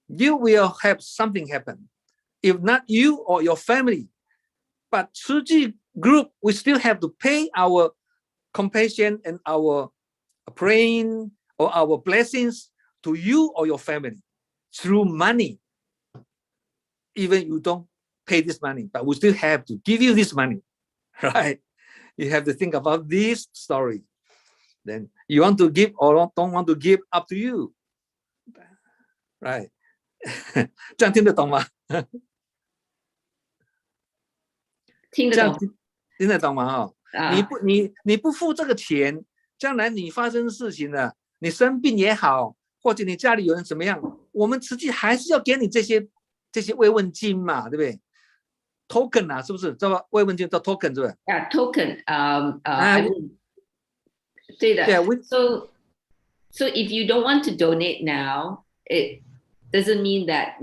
you will have something happen. If not you or your family, but Tzu group, we still have to pay our compassion and our praying or our blessings to you or your family through money. Even you don't pay this money, but we still have to give you this money, right? You have to think about this story. Then you want to give or don't want to give, up to you, right? 这样听得懂吗？听得懂，听得懂吗？你不付这个钱，将来你发生事情了，你生病也好，或者你家里有人怎么样，我们实际还是要给你这些慰问金嘛，对不对 ？token 啊，是不是？这个慰问金叫 token 是不是？token， 对的。Yeah, so if you don't want to donate now, it doesn't mean that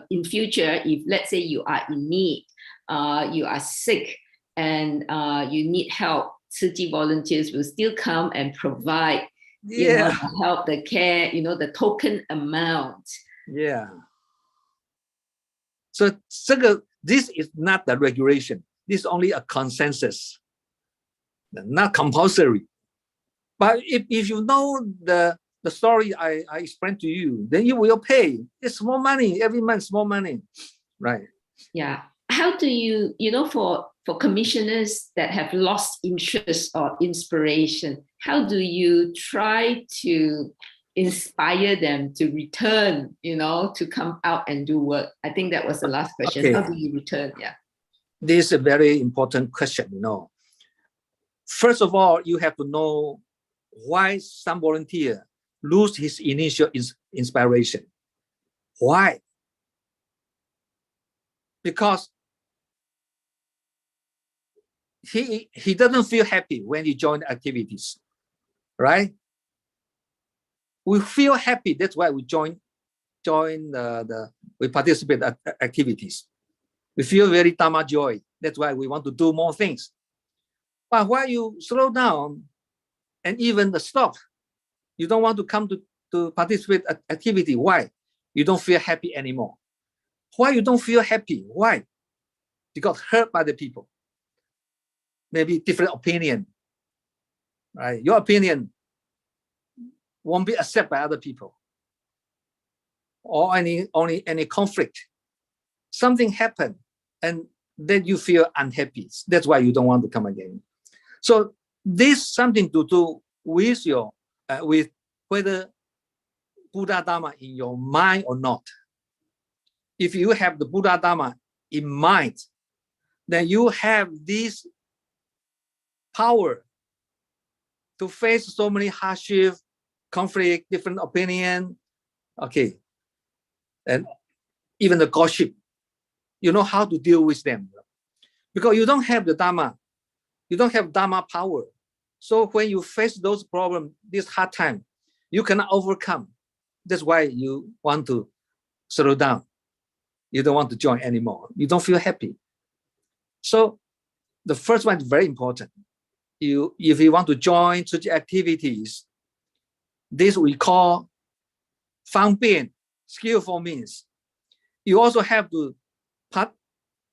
in future, if let's say you are in need, you are sick, and you need help Tzu Chi volunteers will still come and provide, you know, the help, the care, you know, the token amount. Yeah. So this is not the regulation. This is only a consensus, not compulsory. But if you know the story I explained to you, then you will pay. It's more money every month, more money, right? Yeah. How do you, you know, for commissioners that have lost interest or inspiration, how do you try to inspire them to return, you know, to come out and do work? I think that was the last question. Okay. How do you return? Yeah. This is a very important question, you know. First of all, you have to know why some volunteer lose his initial inspiration. Why? Because he doesn't feel happy when he joins activities, right? We feel happy, that's why we we participate at activities. We feel very Dharma joy, that's why we want to do more things. But why you slow down and even stop, you don't want to come to participate at activity, why? You don't feel happy anymore. Why you don't feel happy? Why? You got hurt by the people. Maybe different opinion, right? Your opinion won't be accepted by other people, or any conflict. Something happened, and then you feel unhappy. That's why you don't want to come again. So this something to do with your with whether Buddha Dharma in your mind or not. If you have the Buddha Dharma in mind, then you have this power to face so many hardship, conflict, different opinion, okay, and even the gossip. You know how to deal with them, because you don't have the Dharma, you don't have Dharma power. So when you face those problems, this hard time, you cannot overcome. That's why you want to slow down. You don't want to join anymore. You don't feel happy. So the first one is very important. If you want to join such activities, this we call 方便, skillful means. You also have to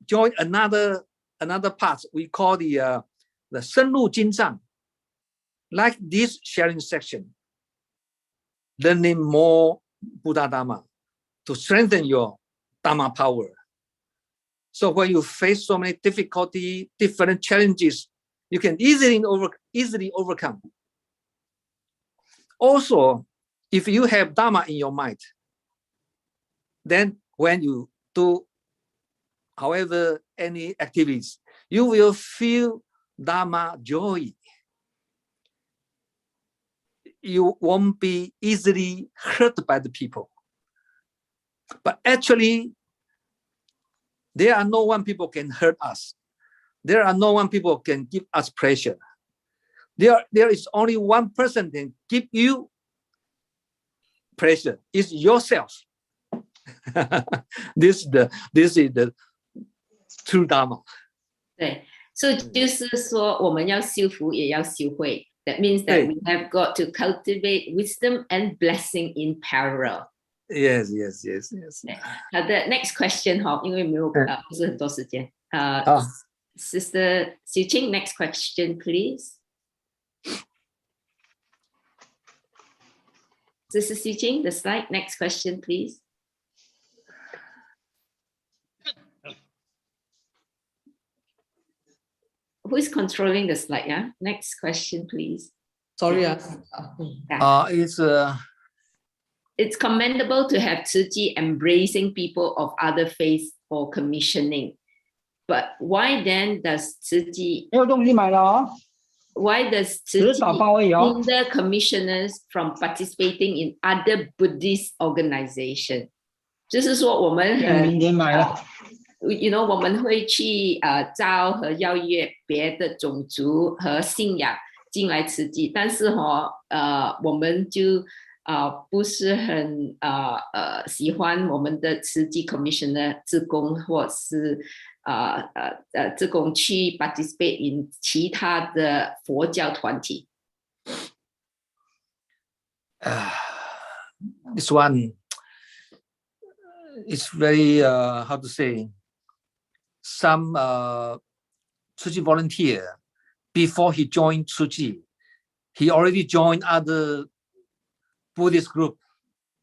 join another part we call the 深入经藏, like this sharing section, learning more Buddha Dharma to strengthen your Dharma power. So when you face so many difficulty, different challenges, you can easily overcome. Also, if you have Dharma in your mind, then when you do, however, any activities, you will feel Dharma joy. You won't be easily hurt by the people. But actually, there are no one people can hurt us. There are no one people can give us pressure. There is only one person can give you pressure. It's yourself. This is the true Dharma. 对，所以就是说我们要修福也要修慧。That means that we have got to cultivate wisdom and blessing in parallel. Yes. 好的 ，next question 哈，因为没有不是很多时间。Sister Siu Ching, next question, please. Sister Siu Ching, the slide. Next question, please. Who is controlling the slide? Yeah. Next question, please. Sorry. It's commendable to have Tzu Chi embracing people of other faiths for commissioning. But why then does Tzu Chi hinder commissioners from participating in other Buddhist organizations? 就是说我们you know 我们会去招和邀约别的种族和信仰进来慈济，但是我们就不是很喜欢我们的慈济 commissioner 志工或是这种去 participate in 其他的佛教团体。This one is very how to say, some Tzu Chi volunteer, before he joined Tzu Chi, he already joined other Buddhist group,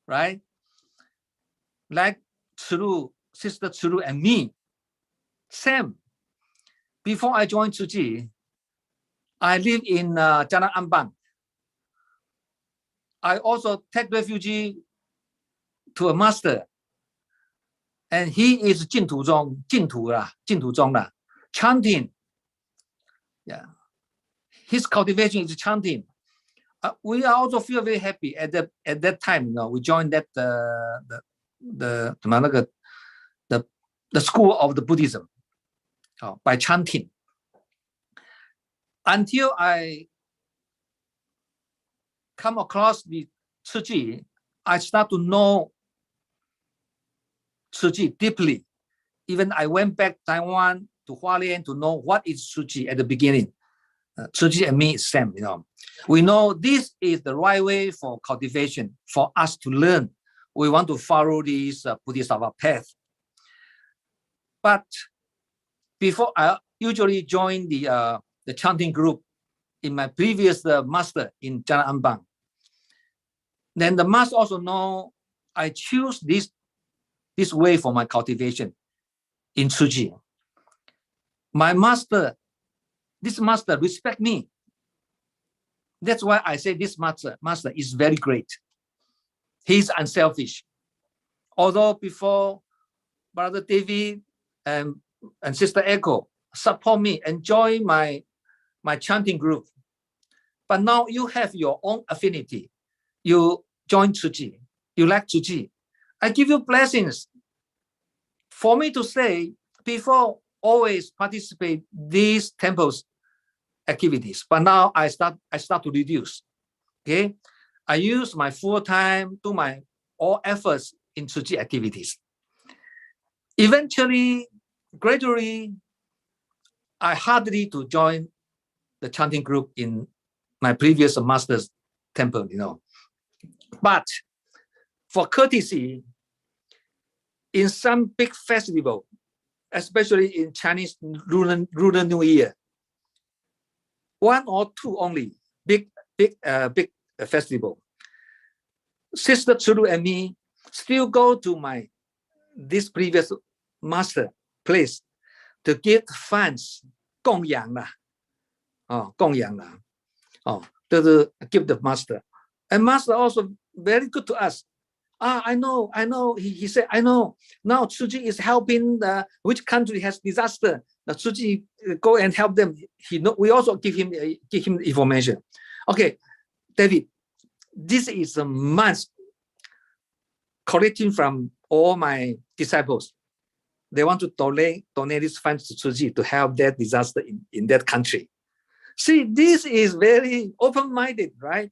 right? Like Tsuru, Sister Tsuru and me, same. Before I joined Tzu Chi, I live in Jalan Ambang. I also take refugee to a master, and he is Jin Tu Zhong, chanting. Yeah, his cultivation is chanting. We also feel very happy at that time. You know, we joined that the school of the Buddhism by chanting. Until I come across the Tzu Chi, I start to know Tzu Chi deeply. Even I went back Taiwan to Hualien to know what is Tzu Chi at the beginning. Tzu Chi and me is same, you know. We know this is the right way for cultivation, for us to learn. We want to follow this Bodhisattva path. But before I usually join the chanting group in my previous master in Jalan Ambang, then the master also know I choose this way for my cultivation in Tzu Chi. My master, this master respect me. That's why I say this master is very great. He's unselfish. Although before Brother David and Sister Echo support me and join my chanting group, but now you have your own affinity. You join Tzu Chi. You like Tzu Chi. I give you blessings. For me to say, before always participate these temples activities, but now I start to reduce. Okay, I use my full time, do my all efforts in Tzu Chi activities. Eventually, gradually, I hardly to join the chanting group in my previous master's temple, you know. But for courtesy, in some big festival, especially in Chinese Lunar New Year, one or two only big festival, Sister Tsuru and me still go to this previous master place to give funds, 供养啦, 供养啦, to give the master. And master also very good to us. I know. He said, I know. Now Tzu Chi is helping which country has disaster. The Tzu Chi go and help them. We also give him information. Okay, David, this is a month collecting from all my disciples. They want to donate these funds to Tzu Chi to help that disaster in that country. See, this is very open-minded, right?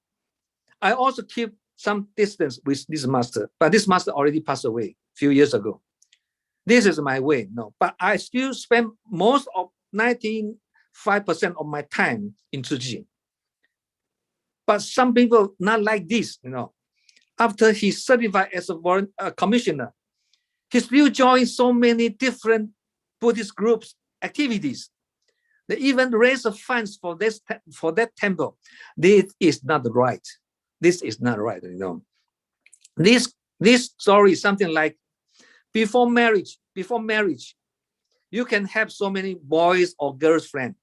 I also keep some distance with this master, but this master already passed away a few years ago. This is my way, no, but I still spend most of 95% of my time in Tzu Chi. But some people not like this, you know. After he's certified as a commissioner, he still joins so many different Buddhist groups activities. They even raise the funds for that temple. This is not right. This is not right, you know. This story is something like before marriage, you can have so many boys or girls friends,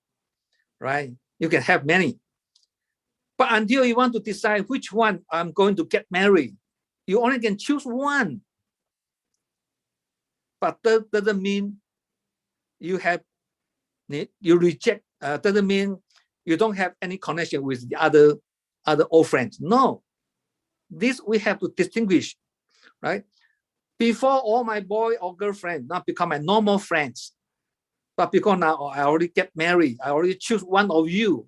right? You can have many. But until you want to decide which one I'm going to get married, you only can choose one. But that doesn't mean you reject, doesn't mean you don't have any connection with the other old friends. No, this we have to distinguish, right? Before, all my boy or girlfriend not become my normal friends, but because now I already get married, I already choose one of you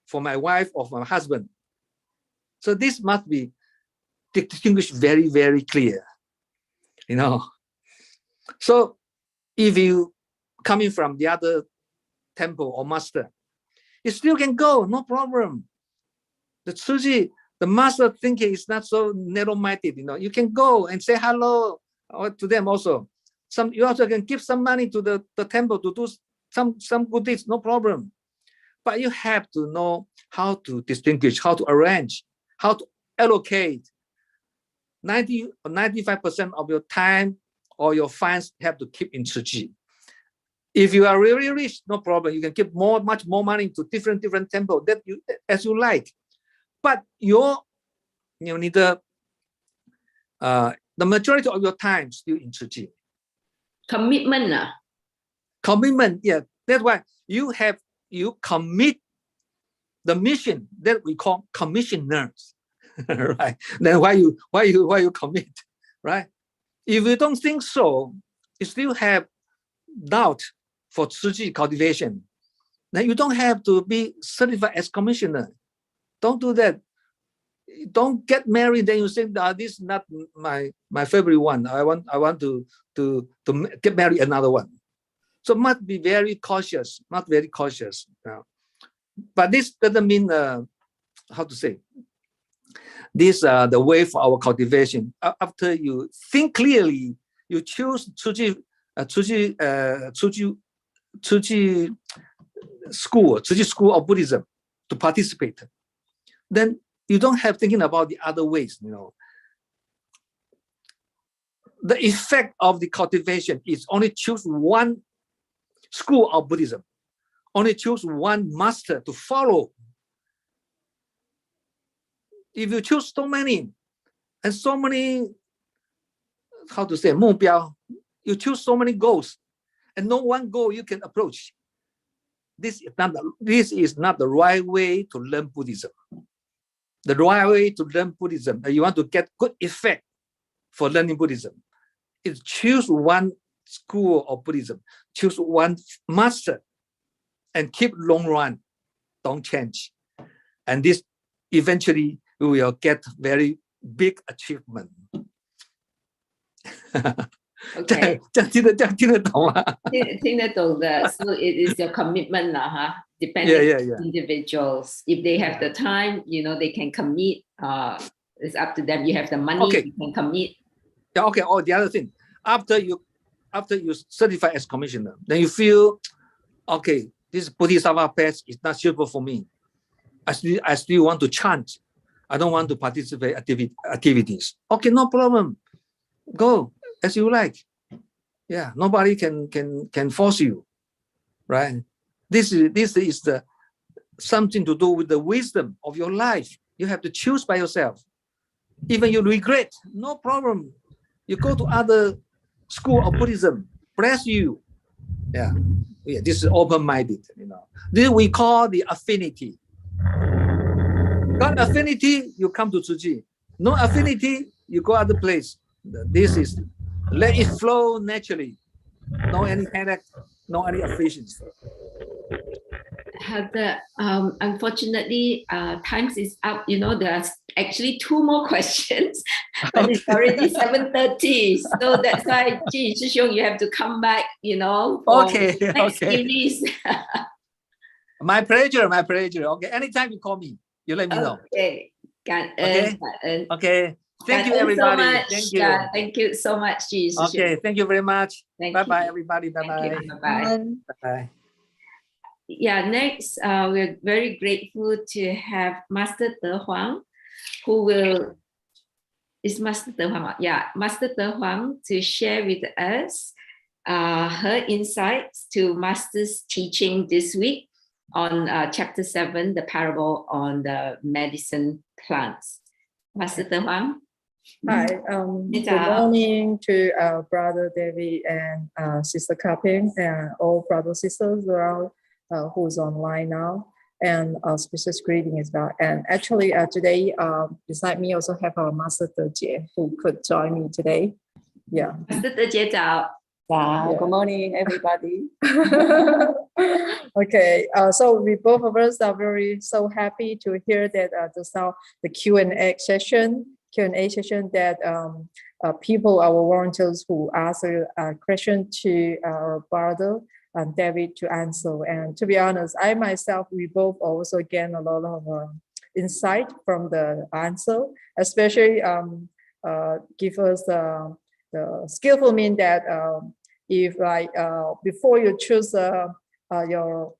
for my wife or for my husband. So this must be distinguished very, very clear, you know. So if you coming from the other temple or master, you still can go, no problem. The Tzuji, the master thinking is not so narrow-minded, you can go and say hello to them also. You also can give some money to the temple to do some good deeds, no problem. But you have to know how to distinguish, how to arrange, how to allocate. 90 or 95% of your time or your funds have to keep in Tzuji. If you are really rich, no problem. You can give much more money to different temples that as you like. But the majority of your time still in Tzuji. Commitment. Commitment, yeah. That's why you commit the mission that we call commissioners, right? Then why you commit, right? If you don't think so, you still have doubt for Tzuji cultivation, then you don't have to be certified as commissioner. Don't do that. Don't get married, then you say, this is not my favorite one. I want to get married another one. So must be very cautious, not very cautious. But this doesn't mean how to say. This the way for our cultivation. After you think clearly, you choose Tzuji school of Buddhism to participate. Then you don't have thinking about the other ways. The effect of the cultivation is only choose one school of Buddhism, only choose one master to follow. If you choose so many, how to say, 目标, you choose so many goals, and no one goal you can approach. This is not the right way to learn Buddhism. The right way to learn Buddhism, you want to get good effect for learning Buddhism, is choose one school of Buddhism, choose one master, and keep long run, don't change. And this eventually we will get very big achievement. Okay. 这样听得懂吗？听得懂的 So it is your commitment depending on individuals. If they have the time, they can commit. It's up to them. You have the money, you can commit. Yeah, okay. Oh, the other thing, after you certify as commissioner, then you feel, okay, this Bodhisattva path is not suitable for me. I still want to chant. I don't want to participate activities. Okay, no problem. Go as you like. Yeah, nobody can force you, right? This is the something to do with the wisdom of your life. You have to choose by yourself. Even you regret, no problem. You go to other school of Buddhism, bless you. Yeah, this is open-minded. This we call the affinity. Got affinity, you come to Tzuji. No affinity, you go other place. This is let it flow naturally. No any panic, no any afflictions. Unfortunately, times is up. There's actually 2 more questions, but it's already 7:30. So that's why, Ji Shishong, you have to come back, for next series. My pleasure. Okay, anytime you call me, you let me know. Okay. Okay. Thank you, everybody. So much. Thank you. Thank you so much, Ji Shishong. Okay, thank you very much. Bye-bye, You. everybody. Bye-bye. Bye-bye. Bye-bye. Yeah, next, we're very grateful to have Master De Huang, is Master De Huang? Yeah, Master De Huang to share with us her insights to Master's teaching this week on chapter 7, the parable on the medicine plants. Master De Huang. Hi, good morning to Brother David and Sister Kaping and all brothers and sisters around who's online now, and special greeting as well. And actually today beside me also have our Master De Jie who could join me today. Yeah. Master De Jie, good morning, everybody. Okay, so we both of us are so happy to hear that just now the Q&A session that people, our volunteers who ask a question to our brother David to answer. And to be honest, I myself, we both also gain a lot of insight from the answer, especially give us the skillful mean that if like before you choose your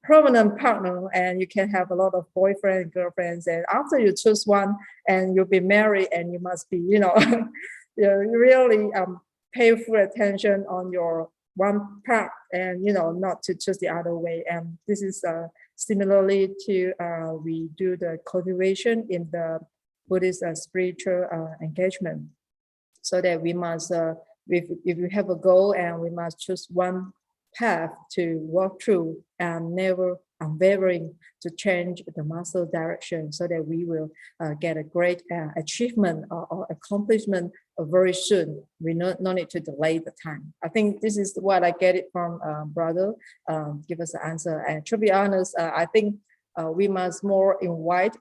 permanent partner, and you can have a lot of boyfriends and girlfriends, and after you choose one and you'll be married, and you must be, you really pay full attention on your one part, and not to choose the other way. And this is similarly to we do the cultivation in the Buddhist spiritual engagement, so that we must if we have a goal, and we must choose one path to walk through, and never unwavering to change the master direction, so that we will get a great achievement or accomplishment very soon. We no need to delay the time. I think this is what I get it from brother. Give us the answer. And to be honest, I think we must more invite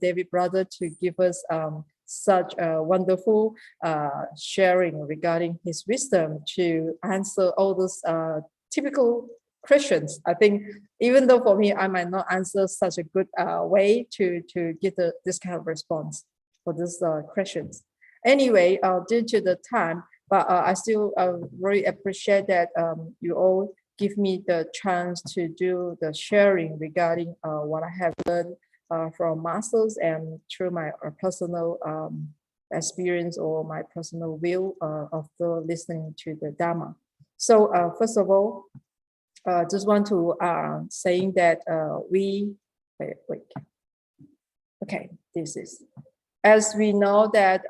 David brother to give us such a wonderful sharing regarding his wisdom to answer all those typical questions. I think even though for me, I might not answer such a good way to get this kind of response for these questions. Anyway, due to the time, but I still really appreciate that you all give me the chance to do the sharing regarding what I have learned from masters and through my personal experience or my personal view of the listening to the Dharma. So first of all, just want to saying that wait. Okay, this is, as we know that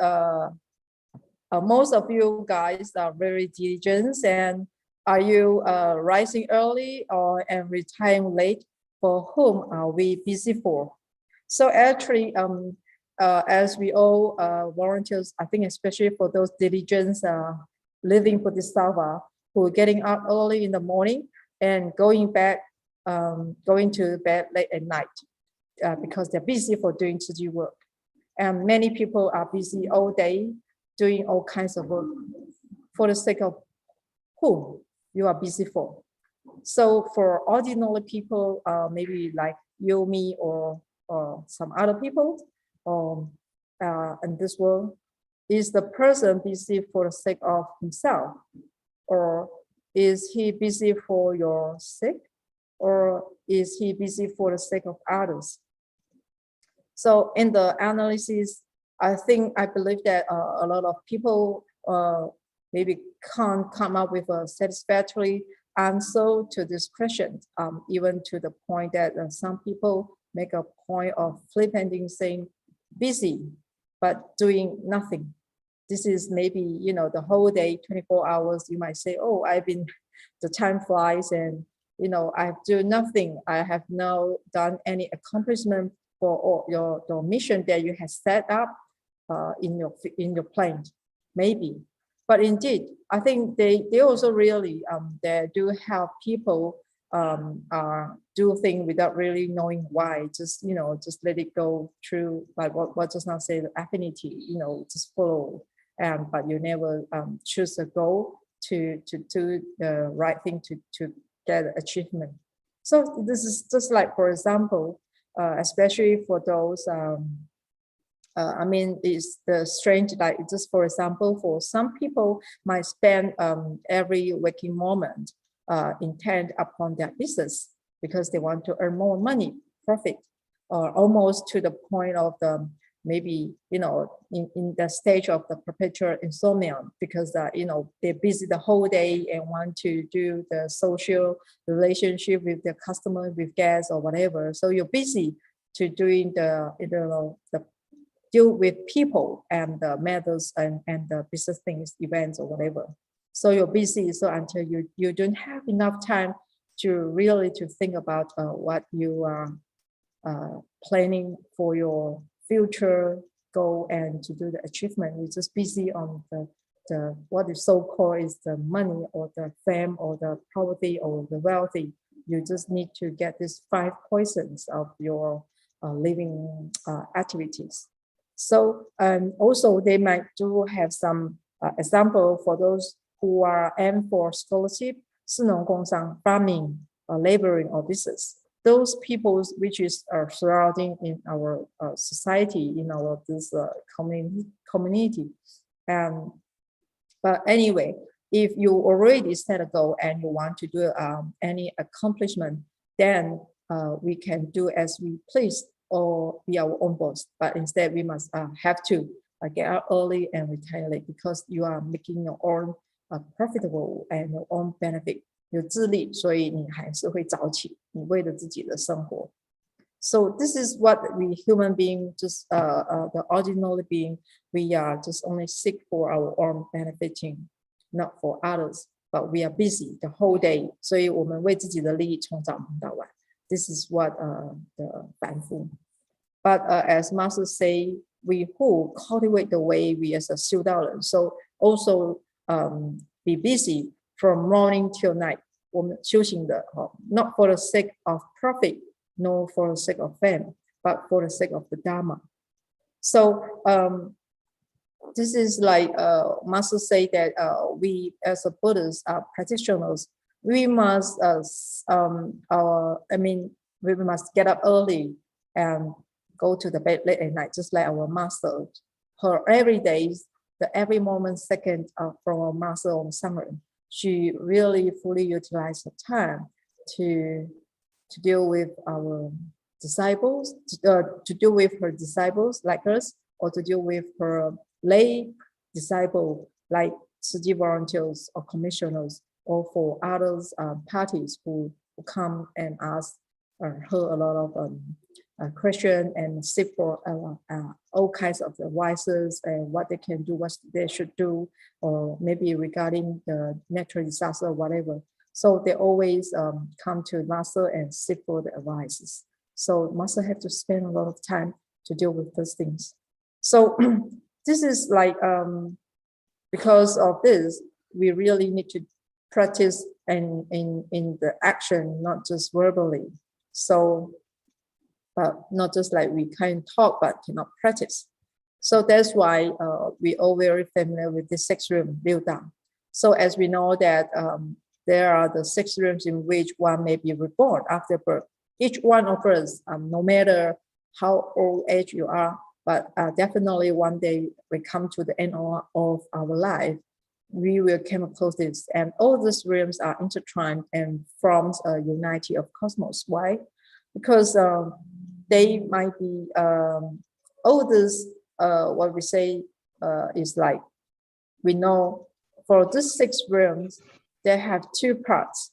most of you guys are very diligent, and are you rising early or and retiring late? For whom are we busy for? So actually, as we all volunteers, I think especially for those diligent living Bodhisattva who are getting up early in the morning and going to bed late at night because they're busy for doing Tzu work. And many people are busy all day doing all kinds of work for the sake of whom you are busy for. So for ordinary people, maybe like you, me, or some other people in this world, is the person busy for the sake of himself? Or is he busy for your sake? Or is he busy for the sake of others? So in the analysis, I believe that a lot of people maybe can't come up with a satisfactory answer to this question, even to the point that some people make a point of flippantly saying busy, but doing nothing. This is maybe, the whole day, 24 hours, you might say, oh, the time flies and, I've done nothing. I have not done any accomplishment for your mission that you have set up in your plan, maybe. But indeed, I think they also really, they do help people do things without really knowing why, just let it go through, like what just now say, the affinity, just follow, but you never choose a goal to do the right thing to get achievement. So this is just like, for example, especially for those it's the strange, like just for example, for some people might spend every waking moment intent upon their business because they want to earn more money, profit, or almost to the point of the maybe, in the stage of the perpetual insomnia because, they're busy the whole day and want to do the social relationship with their customer, with guests or whatever. So you're busy to doing the deal with people and the matters and the business things, events or whatever. So you're busy. So until you don't have enough time to really to think about what you are planning for your future goal and to do the achievement. You're just busy on the what is so-called is the money or the fame or the property or the wealthy. You just need to get these 5 poisons of your living activities. So also they might do have some example for those who are aimed for scholarship 士农工商 farming, laboring or business. Those peoples which is surrounding in our society, in our this community. But anyway, if you already set a goal and you want to do any accomplishment, then we can do as we please or be our own boss. But instead, we must have to get out early and retire late, because you are making your own profitable and your own benefit. 有自立，所以你还是会早起，你为了自己的生活。So this is what we human being, just the ordinary being, we are just only seek for our own benefiting, not for others. But we are busy the whole day. 所以我们为自己的利益从早忙到晚。This is what the 凡夫。But as Master say, we who cultivate the way, we as a 修道人, so also be busy from morning till night. 我们修行的 not for the sake of profit, nor for the sake of fame, but for the sake of the Dharma. So this is like Master say that we as a Buddhist practitioners, we must we must get up early and go to the bed late at night, just like our Master. Her every day, every moment, second from our Master on summer, she really fully utilized her time to deal with our disciples, to deal with her disciples like us, or to deal with her lay disciple like Siji volunteers or commissioners, or for others parties who come and ask her a lot of question and seek for all kinds of advices and what they can do, what they should do, or maybe regarding the natural disaster or whatever. So they always come to Master and seek for the advices. So Master have to spend a lot of time to deal with those things. So this is like, because of this, we really need to practice in the action, not just verbally. So, but not just like we can talk, but cannot practice. So that's why we all very familiar with the 6 room build up. So as we know that there are the 6 rooms in which one may be reborn after birth. Each one of us, no matter how old age you are, but definitely one day we come to the end of our life, we will come across this, and all these realms are intertwined and forms a unity of cosmos. Why? Because they might be all this what we say is like, we know for these 6 realms they have 2 parts.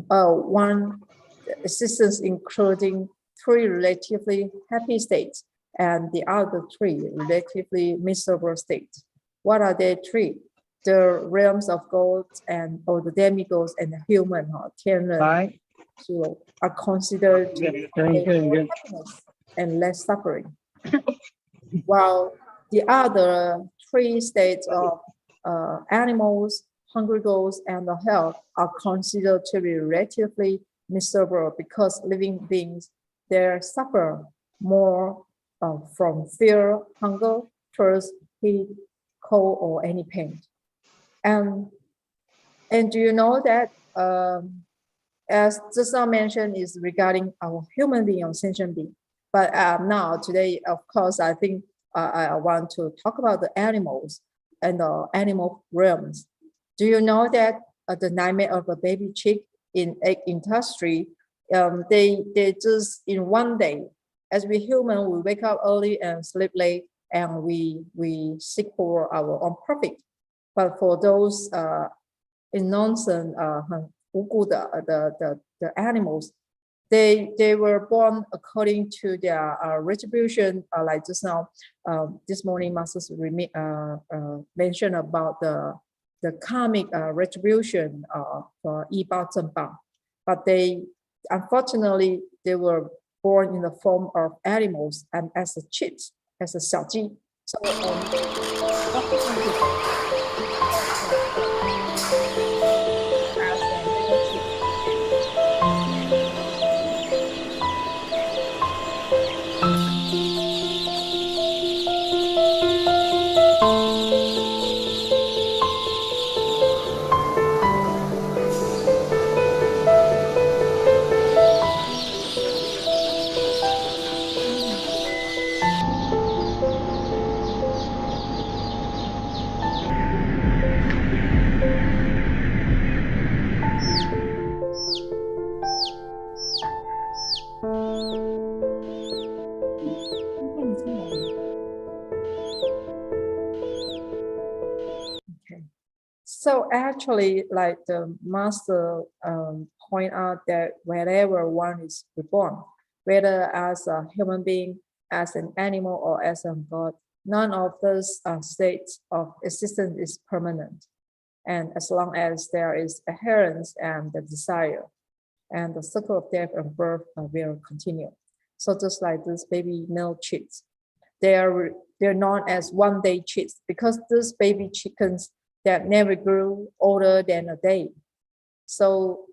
One existence including 3 relatively happy states, and the other 3 relatively miserable states. What are they 3? The realms of gods and or the demigods and the human or Tianren are considered to be more happiness and less suffering, while the other 3 states of animals, hungry ghosts, and the health are considered to be relatively miserable, because living beings, they suffer more from fear, hunger, thirst, heat, cold, or any pain. And do you know that as just now mentioned is regarding our human being or sentient being, but now today, of course, I think I want to talk about the animals and the animal realms. Do you know that the nightmare of a baby chick in egg industry, they just in one day, as we human, we wake up early and sleep late, and we seek for our own profit. But for those innocent, the animals, they were born according to their retribution. Like just now, this morning, Masters mentioned about the karmic retribution for 依报正报. But they, unfortunately, they were born in the form of animals and as a chicks, as a 小鸡. So So actually, like the master point out that wherever one is reborn, whether as a human being, as an animal, or as a god, none of those states of existence is permanent. And as long as there is adherence and the desire, and the cycle of death and birth will continue. So just like this baby male chicks, they're known as one-day chicks because these baby chickens that never grew older than a day. So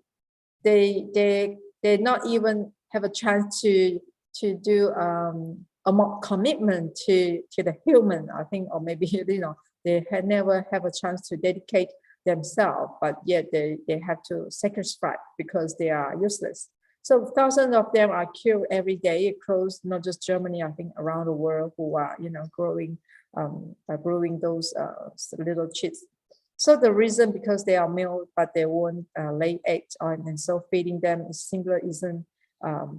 they not even have a chance to do a more commitment to the human, I think, or maybe they had never have a chance to dedicate themselves, but yet they have to sacrifice because they are useless. So thousands of them are killed every day across not just Germany, I think around the world, who are growing those little chicks. So the reason because they are male, but they won't lay eggs on, and so feeding them is simply isn't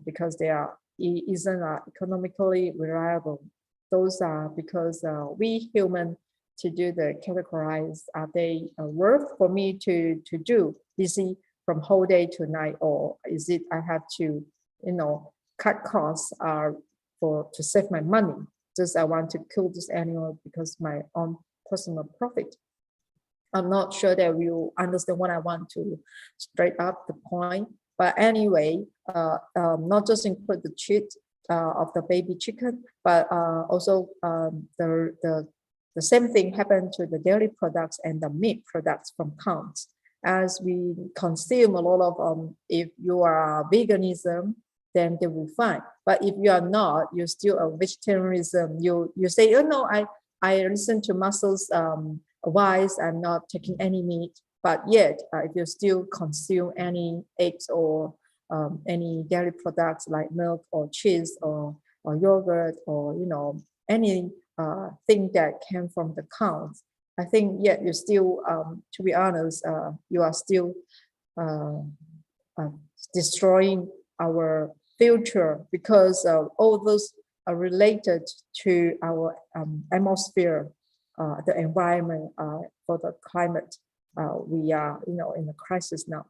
because they isn't economically reliable. Those are because we human to do the categorize, are they worth for me to do busy from whole day to night, or is it I have to cut costs to save my money, just I want to kill this animal because my own personal profit. I'm not sure that you understand what I want to straight up the point, but anyway, not just include the cheat of the baby chicken, but also the same thing happened to the dairy products and the meat products from cows. As we consume a lot of, if you are veganism, then they will fine. But if you are not, you're still a vegetarianism. You say, oh no, I listen to muscles wise, I'm not taking any meat. But yet, if you still consume any eggs or any dairy products like milk or cheese or yogurt or any thing that came from the cows, I think yet you still, to be honest, you are still destroying our future because all those are related to our atmosphere, the environment, for the climate. We are, in a crisis now.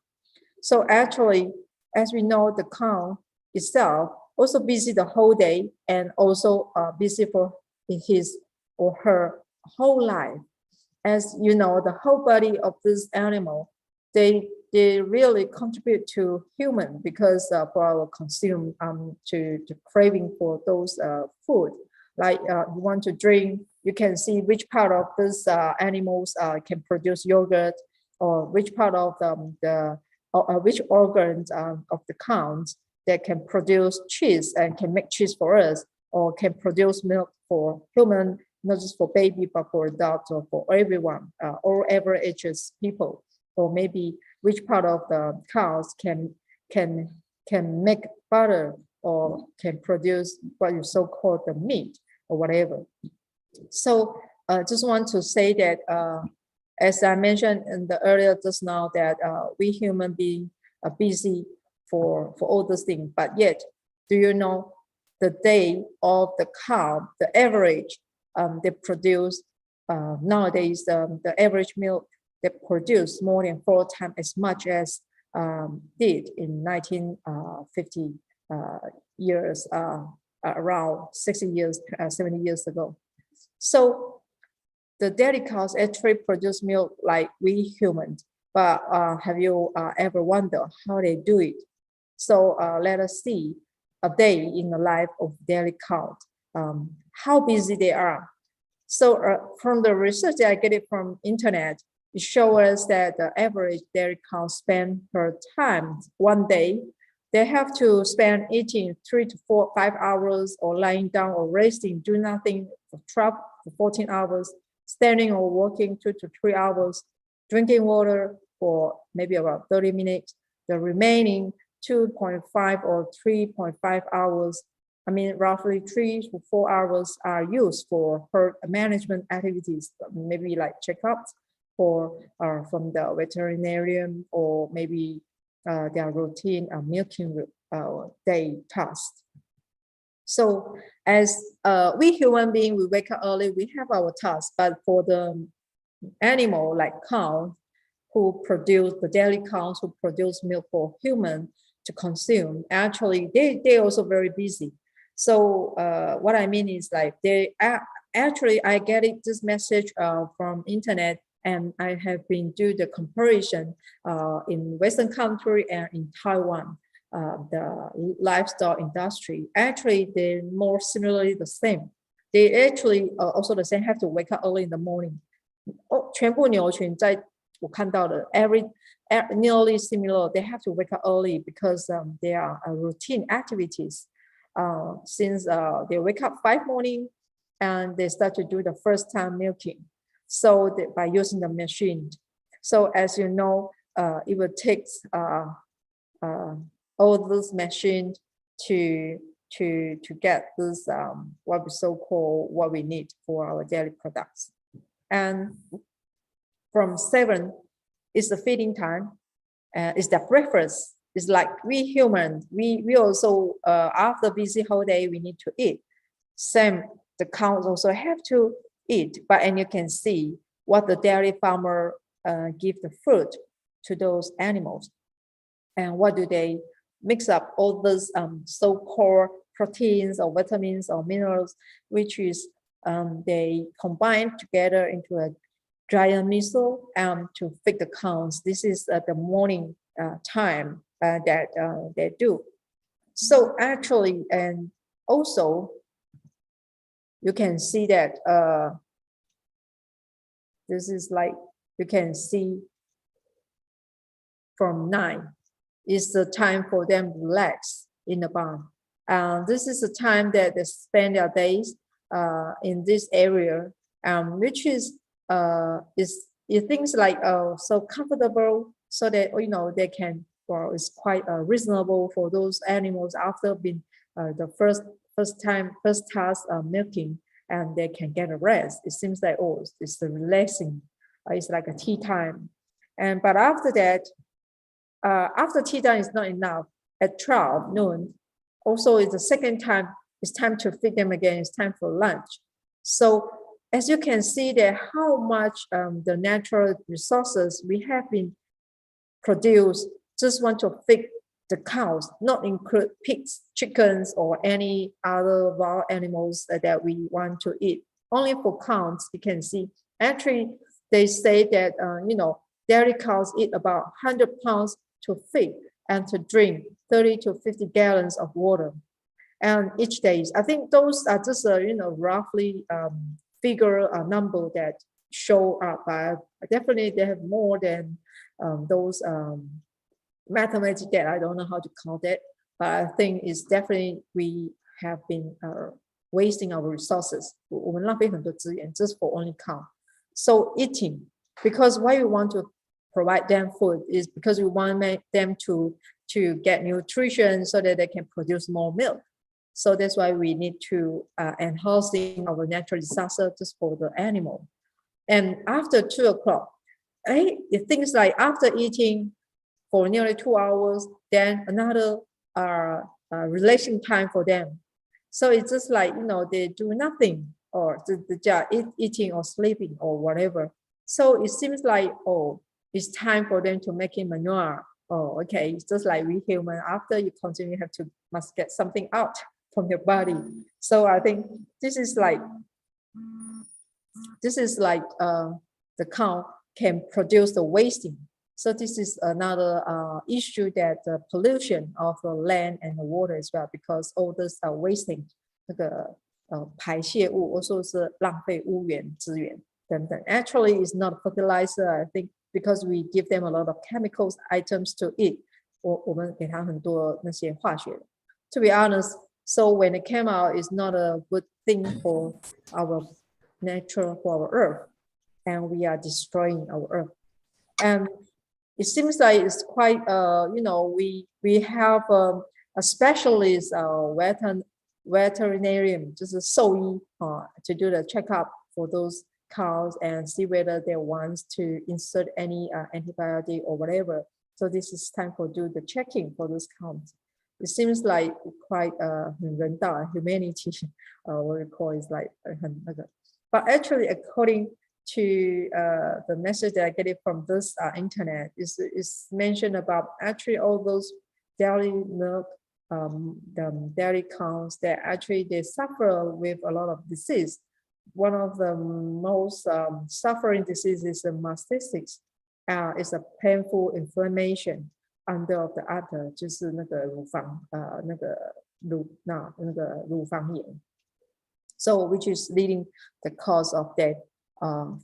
So actually, as we know, the cow itself also busy the whole day and also busy for his or her whole life. As you know, the whole body of this animal, they really contribute to human because for our consume to craving for those food. Like you want to drink, you can see which part of these animals can produce yogurt, or which part of which organs of the cows that can produce cheese and can make cheese for us, or can produce milk for human, not just for baby, but for adults or for everyone, or every ages people, or maybe which part of the cows can make butter or can produce what you so-called the meat or whatever. So just want to say that, as I mentioned in the earlier just now, that we human beings are busy for all those things, but yet, do you know the day of the cow, the average they produce nowadays, the average milk they produce more than 4 times as much as did in 1950 years, around 60 years, 70 years ago. So the dairy cows actually produce milk like we humans, but have you ever wondered how they do it? So let us see a day in the life of dairy cows, how busy they are. So from the research that I get it from internet, it shows us that the average dairy cow spend per time one day, they have to spend eating 3 to 5 hours, or lying down or resting, do nothing for 12 to 14 hours, standing or walking 2 to 3 hours, drinking water for maybe about 30 minutes. The remaining 2.5 or 3.5 hours, I mean, roughly 3 to 4 hours are used for herd management activities, maybe like checkups from the veterinarian, or maybe their routine milking day tasks. So as we human beings, we wake up early, we have our tasks, but for the animal like cow, who produce the dairy cows who produce milk for human to consume. Actually, they also very busy. So what I mean is like they actually I get this message from internet, and I have been do the comparison in Western country and in Taiwan. The livestock industry, actually they're more similarly the same. They actually also the same, have to wake up early in the morning. 全部牛群在我看到的 nearly similar. They have to wake up early because they are routine activities. Since they wake up 5 morning and they start to do the first time milking. So by using the machine. So as you know, it will take all those machines to get this what we so-called what we need for our daily products. And from 7 is the feeding time, is the breakfast. It's like we humans, we also after busy whole day we need to eat. Same, the cows also have to eat, and you can see what the dairy farmer give the food to those animals, and what do they mix up all those so-called proteins or vitamins or minerals, which is they combine together into a giant missile to feed the cows. This is the morning time that they do. So actually, and also you can see that this is like, you can see from 9 is the time for them to relax in the barn. This is the time that they spend their days in this area, which is things like so comfortable, so that they can, well, it's quite reasonable for those animals after being the first task milking, and they can get a rest. It seems like, oh, it's the relaxing. It's like a tea time, but after that, after tea time is not enough. At 12 noon, also is the second time. It's time to feed them again. It's time for lunch. So as you can see that how much the natural resources we have been produced just want to feed the cows, not include pigs, chickens, or any other wild animals that we want to eat. Only for cows, you can see. Actually, they say that dairy cows eat about 100 pounds to feed and to drink 30 to 50 gallons of water, and each day. I think those are just roughly figure number that show up, but definitely they have more than those mathematics that I don't know how to count it, but I think it's definitely we have been wasting our resources. 我们浪费很多资源 just for only cow. So eating, because why we want to provide them food is because we want them to get nutrition so that they can produce more milk. So that's why we need to enhancing our natural disaster just for the animal. And after 2 o'clock, it things like after eating for nearly 2 hours, then another relation time for them. So it's just like, they do nothing, or eating or sleeping or whatever. So it seems like, oh, it's time for them to make it manure. Oh, okay, it's just like we human. After you continue, you must get something out from your body. So I think this is like the cow can produce the wasting. So this is another issue, that the pollution of the land and the water as well, because all this are wasting. 那个排泄物 also 是浪费污源资源等等. Actually, it's not fertilizer. I think because we give them a lot of chemicals items to eat. 我们给它很多那些化学的. To be honest, so when it came out, it's not a good thing for our nature, for our earth, and we are destroying our earth. And it seems like it's quite, we have a specialist veterinarian, 就是兽医 to do the checkup for those cows and see whether they want to insert any antibiotic or whatever. So this is time for do the checking for those cows. It seems like quite 很人道 humanity, what we call is like 很那个. But actually, according to the message that I get it from this internet is mentioned about actually all those dairy milk, the dairy cows that actually they suffer with a lot of disease. One of the most suffering diseases is the mastitis. It's a painful inflammation under of the udder, 就是那个乳房炎. So which is leading the cause of death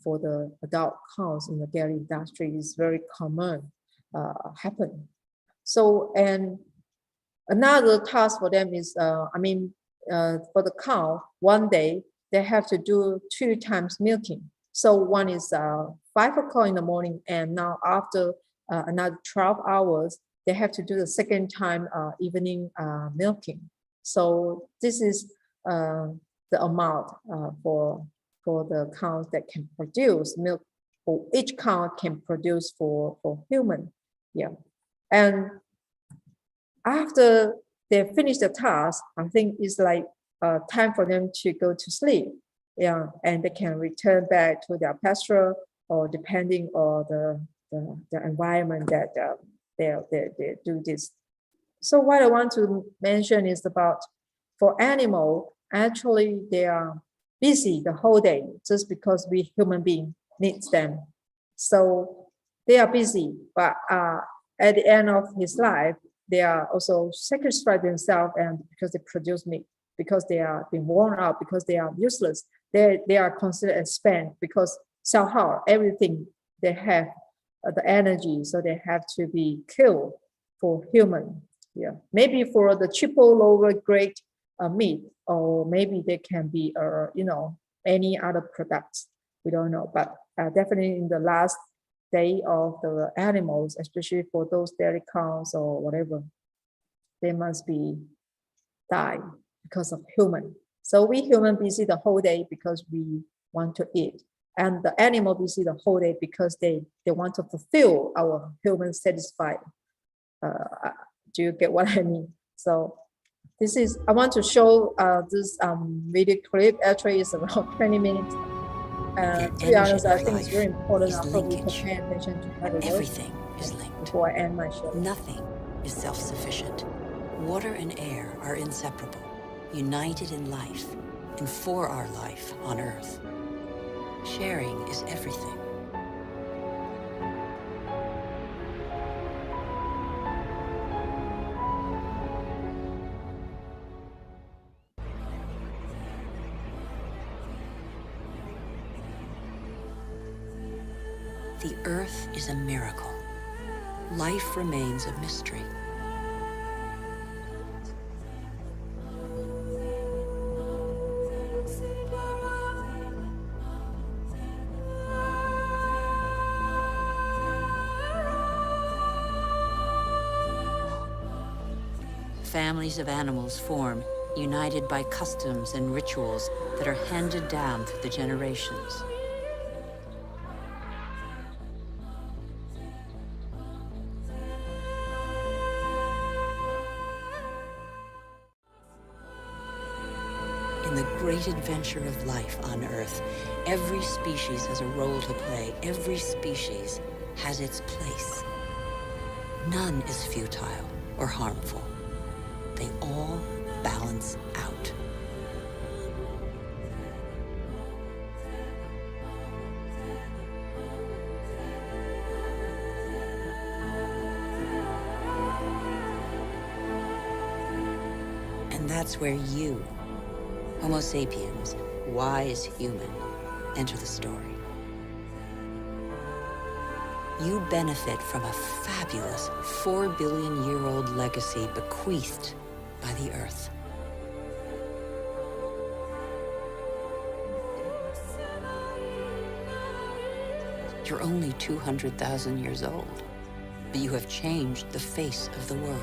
for the adult cows in the dairy industry is very common happen. So and another task for them is for the cow, one day they have to do 2 times milking. So one is 5 o'clock in the morning, and now after another 12 hours, they have to do the second time evening milking. So this is the amount for the cows that can produce milk, or each cow can produce for human. Yeah, and after they finish the task, I think it's like time for them to go to sleep. Yeah, and they can return back to their pasture, or depending on the environment that they do this. So what I want to mention is about for animal, actually they are busy the whole day just because we human being needs them. So they are busy, but at the end of his life, they are also sacrifice themselves, and because they produce meat, because they are being worn out, because they are useless, they are considered as spent, because somehow everything they have the energy, so they have to be killed for human. Yeah, maybe for the cheaper, lower grade meat, or maybe they can be any other products. We don't know, but definitely in the last day of the animals, especially for those dairy cows or whatever, they must be die because of human. So we human busy the whole day because we want to eat, and the animal busy the whole day because they want to fulfill our human satisfied. Do you get what I mean? So this is, I want to show this video clip. Actually, it's around 20 minutes. To be honest, I think it's very important. I hope you can pay attention to how it Everything is linked. Before I end my show. Nothing is self-sufficient. Water and air are inseparable, united in life and for our life on Earth. Sharing is everything. The Earth is a miracle. Life remains a mystery. Families of animals form, united by customs and rituals that are handed down through the generations. In the great adventure of life on Earth, every species has a role to play. Every species has its place. None is futile or harmful. They all balance out. And that's where you, Homo sapiens, wise human, enter the story. You benefit from a fabulous 4 billion-year-old legacy bequeathed by the Earth. You're only 200,000 years old, but you have changed the face of the world.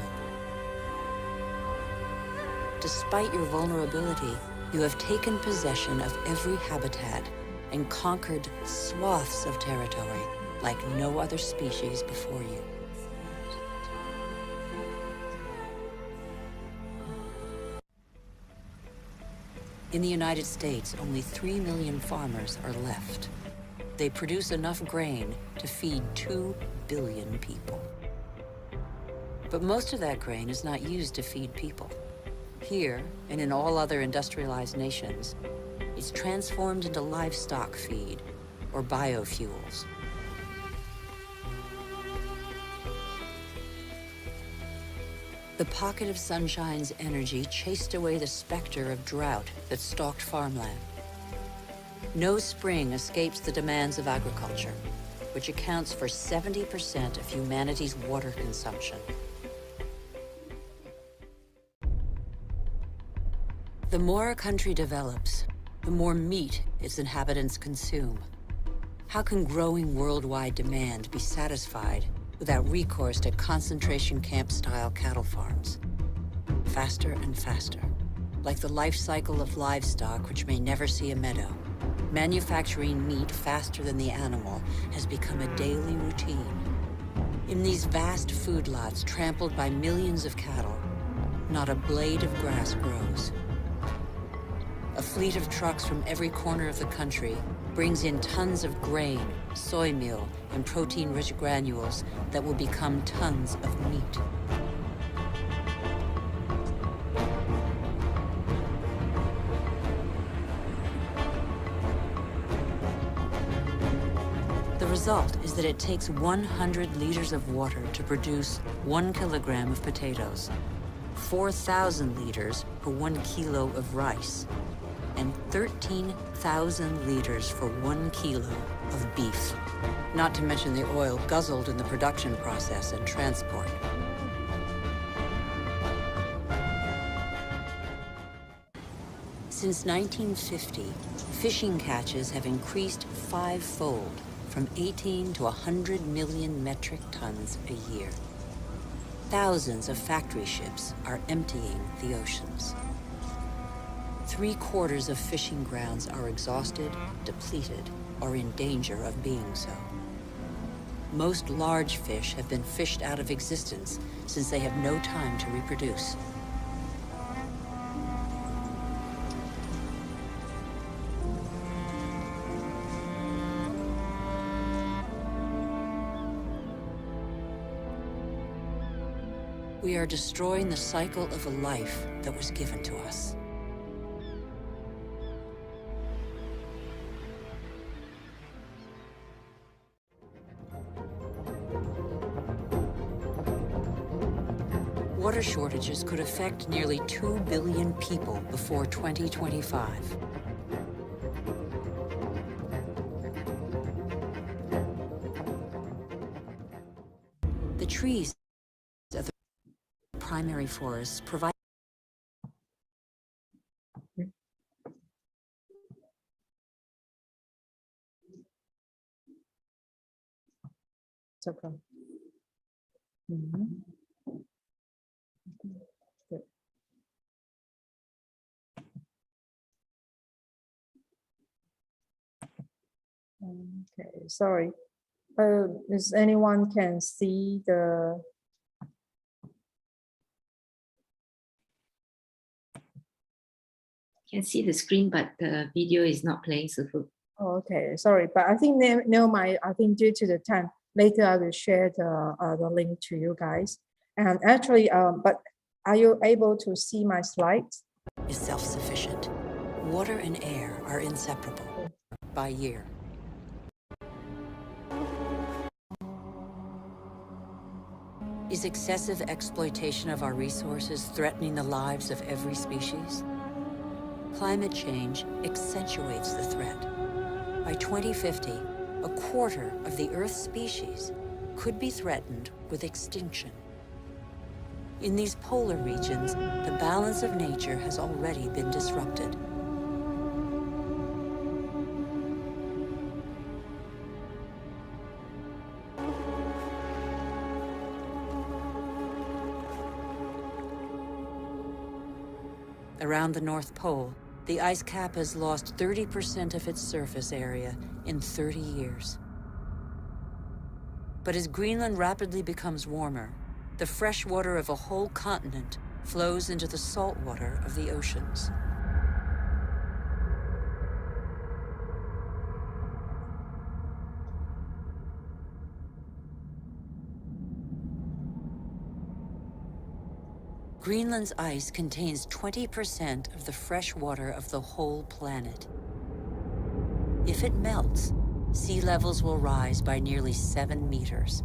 Despite your vulnerability, you have taken possession of every habitat and conquered swaths of territory like no other species before you. In the United States, only 3 million farmers are left. they produce enough grain to feed 2 billion people. But most of that grain is not used to feed people. Here, and in all other industrialized nations, it's transformed into livestock feed or biofuels. The pocket of sunshine's energy chased away the specter of drought that stalked farmland. No spring escapes the demands of agriculture, which accounts for 70% of humanity's water consumption. The more a country develops, the more meat its inhabitants consume. How can growing worldwide demand be satisfied without recourse to concentration camp-style cattle farms? Faster and faster, like the life cycle of livestock which may never see a meadow. Manufacturing meat faster than the animal has become a daily routine. In these vast food lots trampled by millions of cattle, not a blade of grass grows. A fleet of trucks from every corner of the country brings in tons of grain, soy meal, and protein-rich granules that will become tons of meat. The result is that it takes 100 liters of water to produce 1 kilogram of potatoes, 4,000 liters for 1 kilo of rice, and 13,000 liters for 1 kilo of beef, not to mention the oil guzzled in the production process and transport. Since 1950, fishing catches have increased 5-fold, from 18 to 100 million metric tons a year. Thousands of factory ships are emptying the oceans. 3/4 of fishing grounds are exhausted, depleted, or in danger of being so. Most large fish have been fished out of existence since they have no time to reproduce. We are destroying the cycle of a life that was given to us. Water shortages could affect nearly 2 billion people before 2025. The trees of the primary forests provide It's okay. Mhm. Good. Okay, sorry. Is anyone can see the? Can see the screen, but the video is not playing. So Oh, okay, sorry, but I think I think due to the time, later I will share the link to you guys. And actually, but are you able to see my slides? is self-sufficient. Water and air are inseparable by year. Is excessive exploitation of our resources threatening the lives of every species? Climate change accentuates the threat. By 2050, 1/4 of the Earth's species could be threatened with extinction. In these polar regions, the balance of nature has already been disrupted. Around the North Pole, the ice cap has lost 30% of its surface area in 30 years. But as Greenland rapidly becomes warmer, the fresh water of a whole continent flows into the salt water of the oceans. Greenland's ice contains 20% of the fresh water of the whole planet. If it melts, sea levels will rise by nearly 7 meters.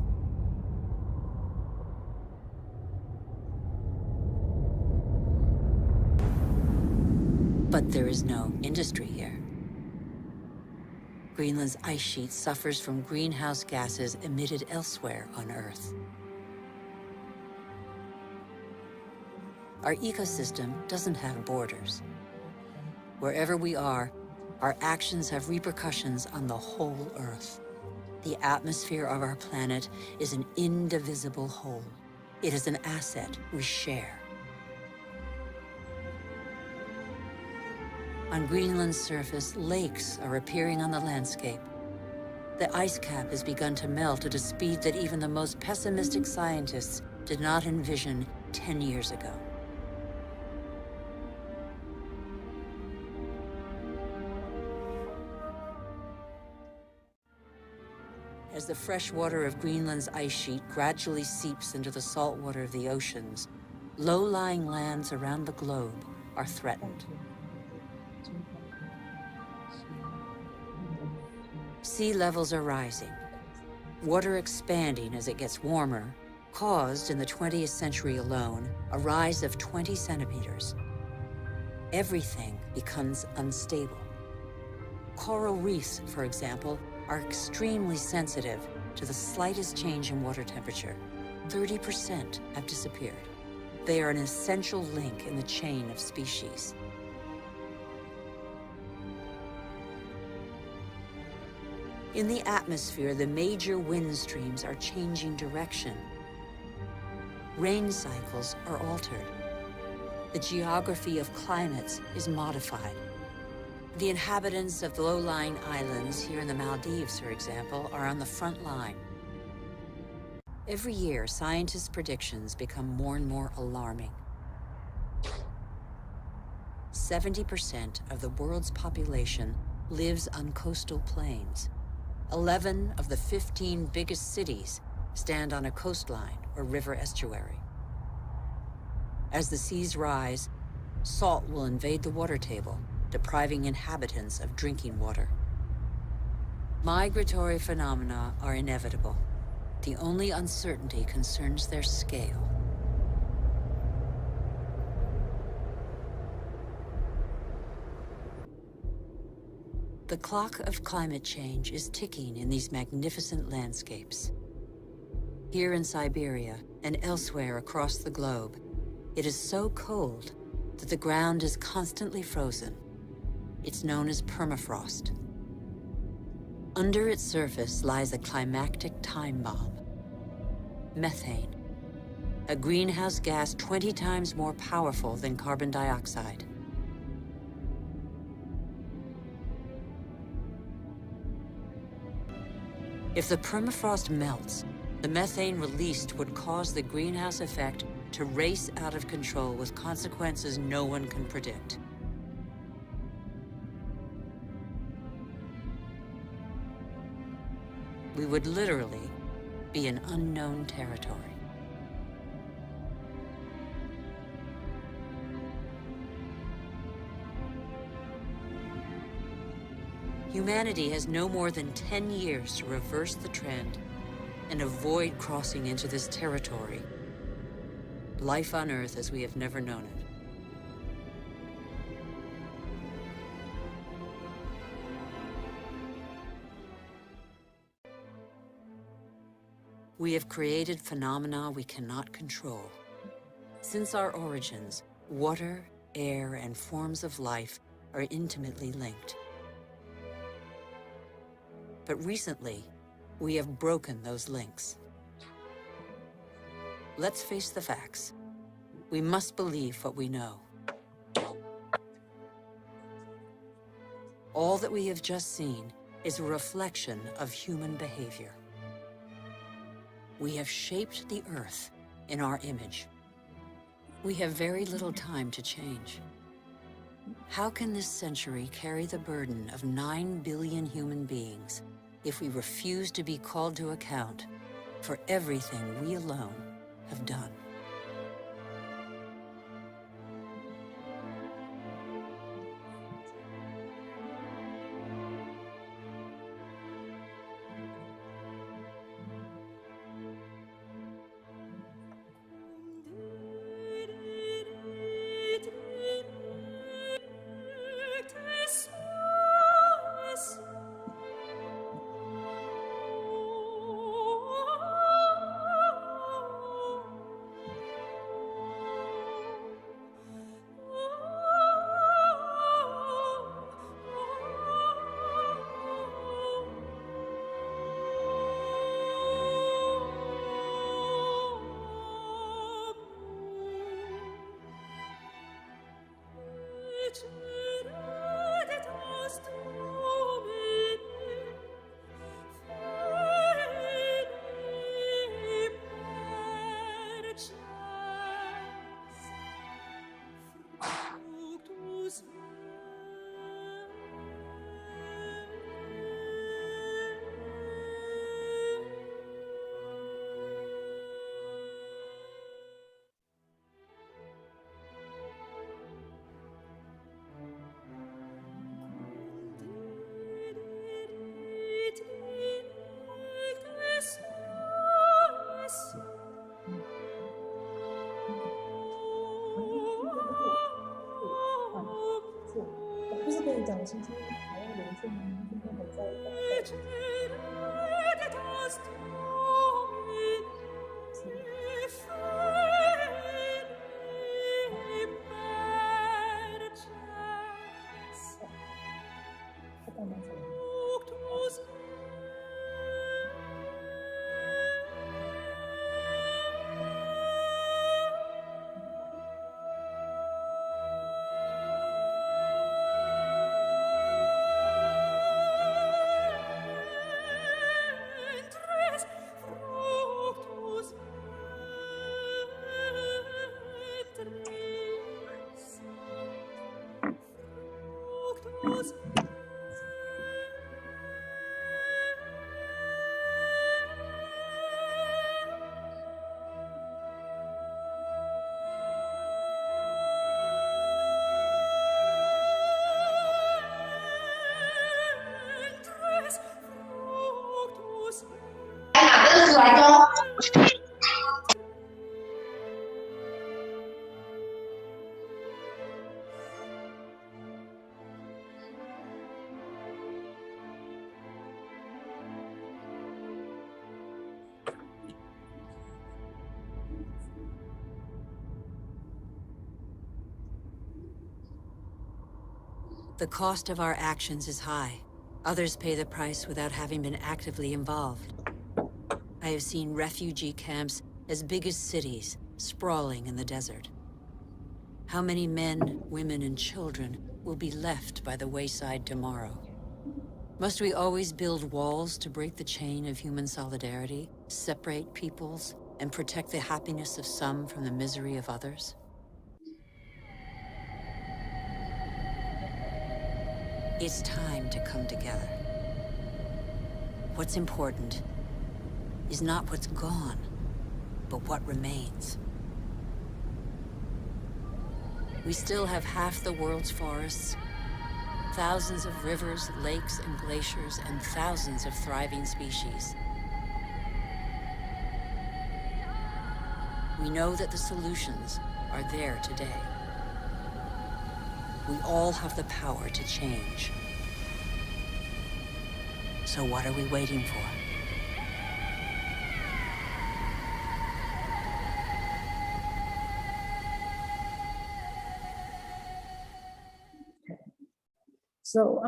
But there is no industry here. Greenland's ice sheet suffers from greenhouse gases emitted elsewhere on Earth. Our ecosystem doesn't have borders. Wherever we are, our actions have repercussions on the whole Earth. The atmosphere of our planet is an indivisible whole. It is an asset we share. On Greenland's surface, lakes are appearing on the landscape. The ice cap has begun to melt at a speed that even the most pessimistic scientists did not envision 10 years ago. As the fresh water of Greenland's ice sheet gradually seeps into the salt water of the oceans, low-lying lands around the globe are threatened. Sea levels are rising, water expanding as it gets warmer, caused in the 20th century alone a rise of 20 centimeters. Everything becomes unstable. Coral reefs, for example, are extremely sensitive to the slightest change in water temperature. 30% have disappeared. They are an essential link in the chain of species. In the atmosphere, the major wind streams are changing direction. Rain cycles are altered. The geography of climates is modified. The inhabitants of the low-lying islands here in the Maldives, for example, are on the front line. Every year, scientists' predictions become more and more alarming. 70% of the world's population lives on coastal plains. 11 of the 15 biggest cities stand on a coastline or river estuary. As the seas rise, salt will invade the water table, depriving inhabitants of drinking water. Migratory phenomena are inevitable. The only uncertainty concerns their scale. The clock of climate change is ticking in these magnificent landscapes. Here in Siberia and elsewhere across the globe, it is so cold that the ground is constantly frozen. It's known as permafrost. Under its surface lies a climactic time bomb. Methane, a greenhouse gas 20 times more powerful than carbon dioxide. If the permafrost melts, the methane released would cause the greenhouse effect to race out of control with consequences no one can predict. We would literally be in unknown territory. Humanity has no more than 10 years to reverse the trend and avoid crossing into this territory. Life on Earth as we have never known it. We have created phenomena we cannot control. Since our origins, water, air, and forms of life are intimately linked. But recently, we have broken those links. Let's face the facts. We must believe what we know. All that we have just seen is a reflection of human behavior. We have shaped the Earth in our image. We have very little time to change. How can this century carry the burden of 9 billion human beings if we refuse to be called to account for everything we alone have done? 长今天还要连线吗？今天还在。The cost of our actions is high. Others pay the price without having been actively involved. I have seen refugee camps as big as cities, sprawling in the desert. How many men, women, and children will be left by the wayside tomorrow? Must we always build walls to break the chain of human solidarity, separate peoples, and protect the happiness of some from the misery of others? It's time to come together. What's important is not what's gone, but what remains. We still have half the world's forests, thousands of rivers, lakes, and glaciers, and thousands of thriving species. We know that the solutions are there today. We all have the power to change. So what are we waiting for? So,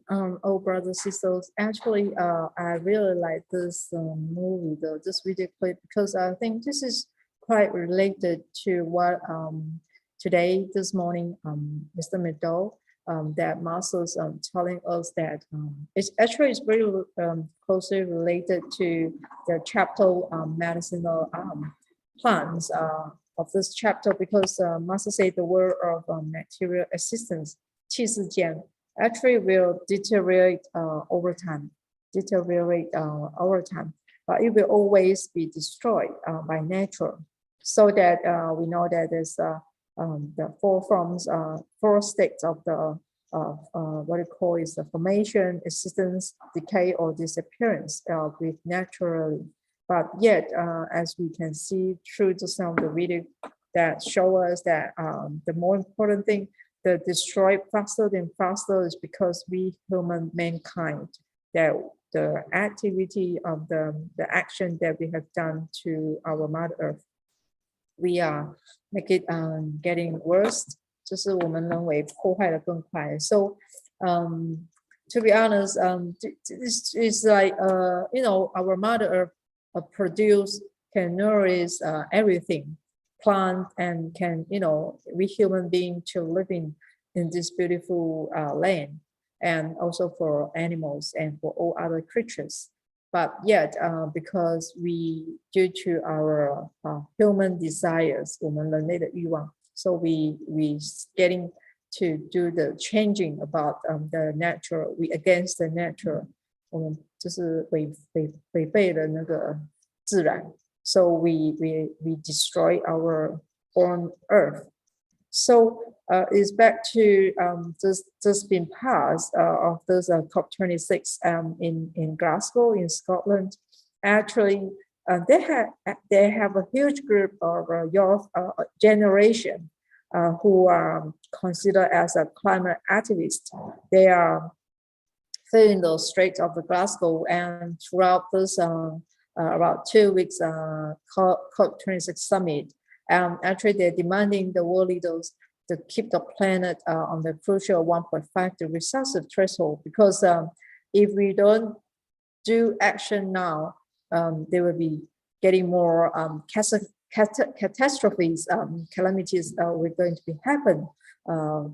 oh, brothers, sisters, actually, I really like this movie, though, this video clip, because I think this is quite related to what today, this morning, Mr. Meadow, that Master's telling us that it's very closely related to the chapter medicinal plants of this chapter, because Master said the word of material existence, 气世间, actually will deteriorate over time, but it will always be destroyed by nature. So that we know that there's the four states of the what you call is the formation, existence, decay, or disappearance with naturally. But yet, as we can see through the sound of the video that show us that the more important thing, the destroy faster than faster, is because we human mankind, that the activity of the action that we have done to our Mother Earth, we are make it getting worse. 就是我们人为破坏的更快. So, to be honest, it's like you know, our Mother Earth produce, can nourish everything, plant, and can, you know, we human beings to live in this beautiful land, and also for animals and for all other creatures. But yet, because we, due to our human desires, 我们人类的欲望, so we getting to do the changing about the nature, we against the nature, 我们就是违背了那个自然. So we destroy our own earth. So it's back to just been passed of this COP26 in Glasgow in Scotland. Actually, they have a huge group of youth generation who are considered as a climate activist. They are filling the streets of the Glasgow, and throughout this about 2 weeks COP26 summit, actually they're demanding the world leaders to keep the planet on the crucial 1.5 degree Celsius threshold, because if we don't do action now, they will be getting more catastrophes, calamities are going to be happen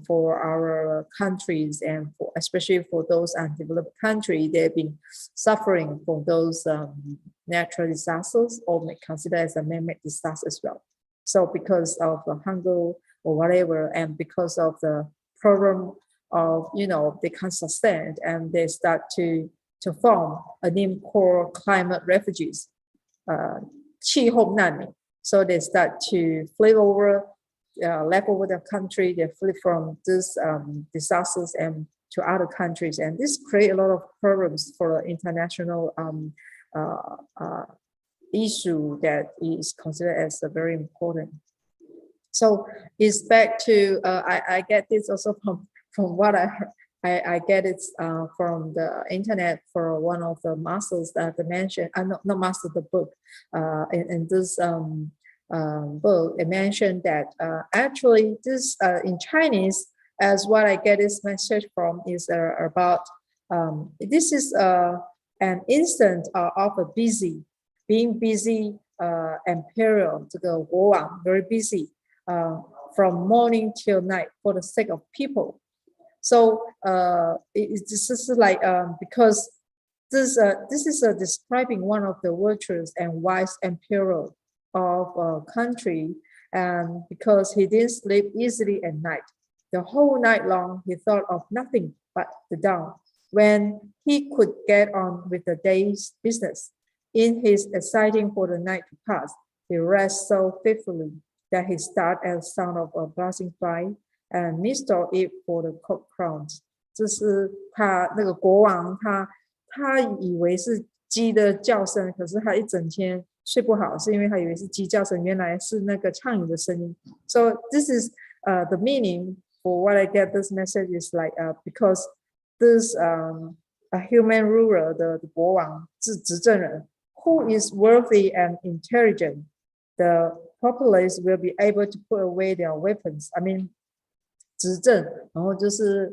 for our countries, and especially for those undeveloped countries. They've been suffering from those natural disasters, or may consider as a man-made disaster as well. So because of the hunger or whatever, and because of the problem of, they can't sustain, and they start to form a name called climate refugees, 气候难民. So they start to flee over, left over the country. They flee from these disasters and to other countries, and this creates a lot of problems for international issue that is considered as very important. So it's back to I get this also from what I get it from the internet, for one of the masters that they mentioned, not master, the book, in this book, it mentioned that actually this in Chinese, as what I get this message from, is about this is an instant of a being busy, imperial, 这个国王 very busy, from morning till night for the sake of people. So this is like because this is describing one of the virtues and wise emperor of a country, and because he didn't sleep easily at night, the whole night long he thought of nothing but the dawn, when he could get on with the day's business. In his exciting for the night to pass, he rests so faithfully that he started at the sound of a buzzing fly and mistook it for the cock crowns. 这是他那个国王，他以为是鸡的叫声，可是他一整天睡不好，是因为他以为是鸡叫声，原来是那个畅饮的声音。So this is the meaning for what I get this message is like because this a human ruler, the 国王执政人 who is worthy and intelligent, the populace will be able to put away their weapons. I mean, 执政，然后就是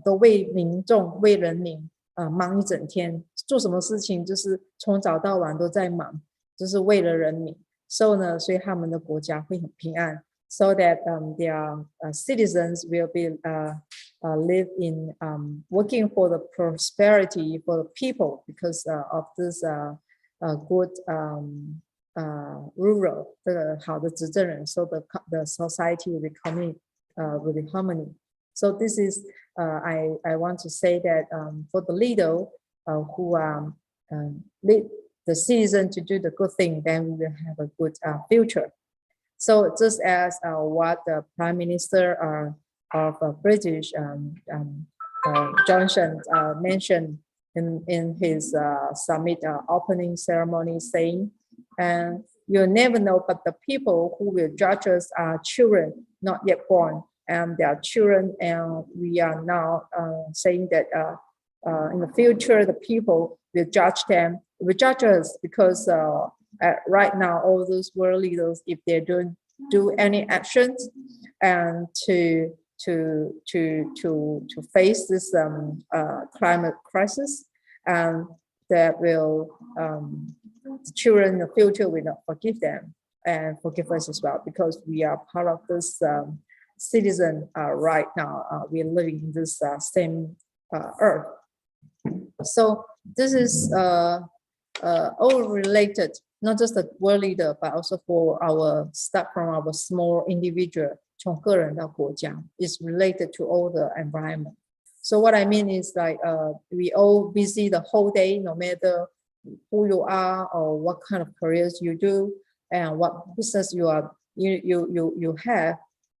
都为民众为人民忙一整天，做什么事情就是从早到晚都在忙，就是为了人民。所以他们的国家会很平安。So that their citizens will be live in working for the prosperity for the people because of this good ruler, 这个好的执政人。So the society will be coming with the harmony. So this is I want to say that for the leader who lead the citizen to do the good thing, then we will have a good future. So just as what the Prime Minister of British Johnson mentioned in his summit opening ceremony, saying, and you'll never know, but the people who will judge us are children not yet born, and they are children, and we are now saying that in the future the people will judge them, will judge us, because right now all those world leaders, if they don't do any actions and to face this climate crisis, and that will the children in the future will not forgive them and forgive us as well, because we are part of this citizen right now. We are living in this same earth. So this is all related, not just the world leader, but also for our start from our small individual, 从个人到国家, is related to all the environment. So what I mean is like we all busy the whole day, no matter who you are or what kind of careers you do and what business you have,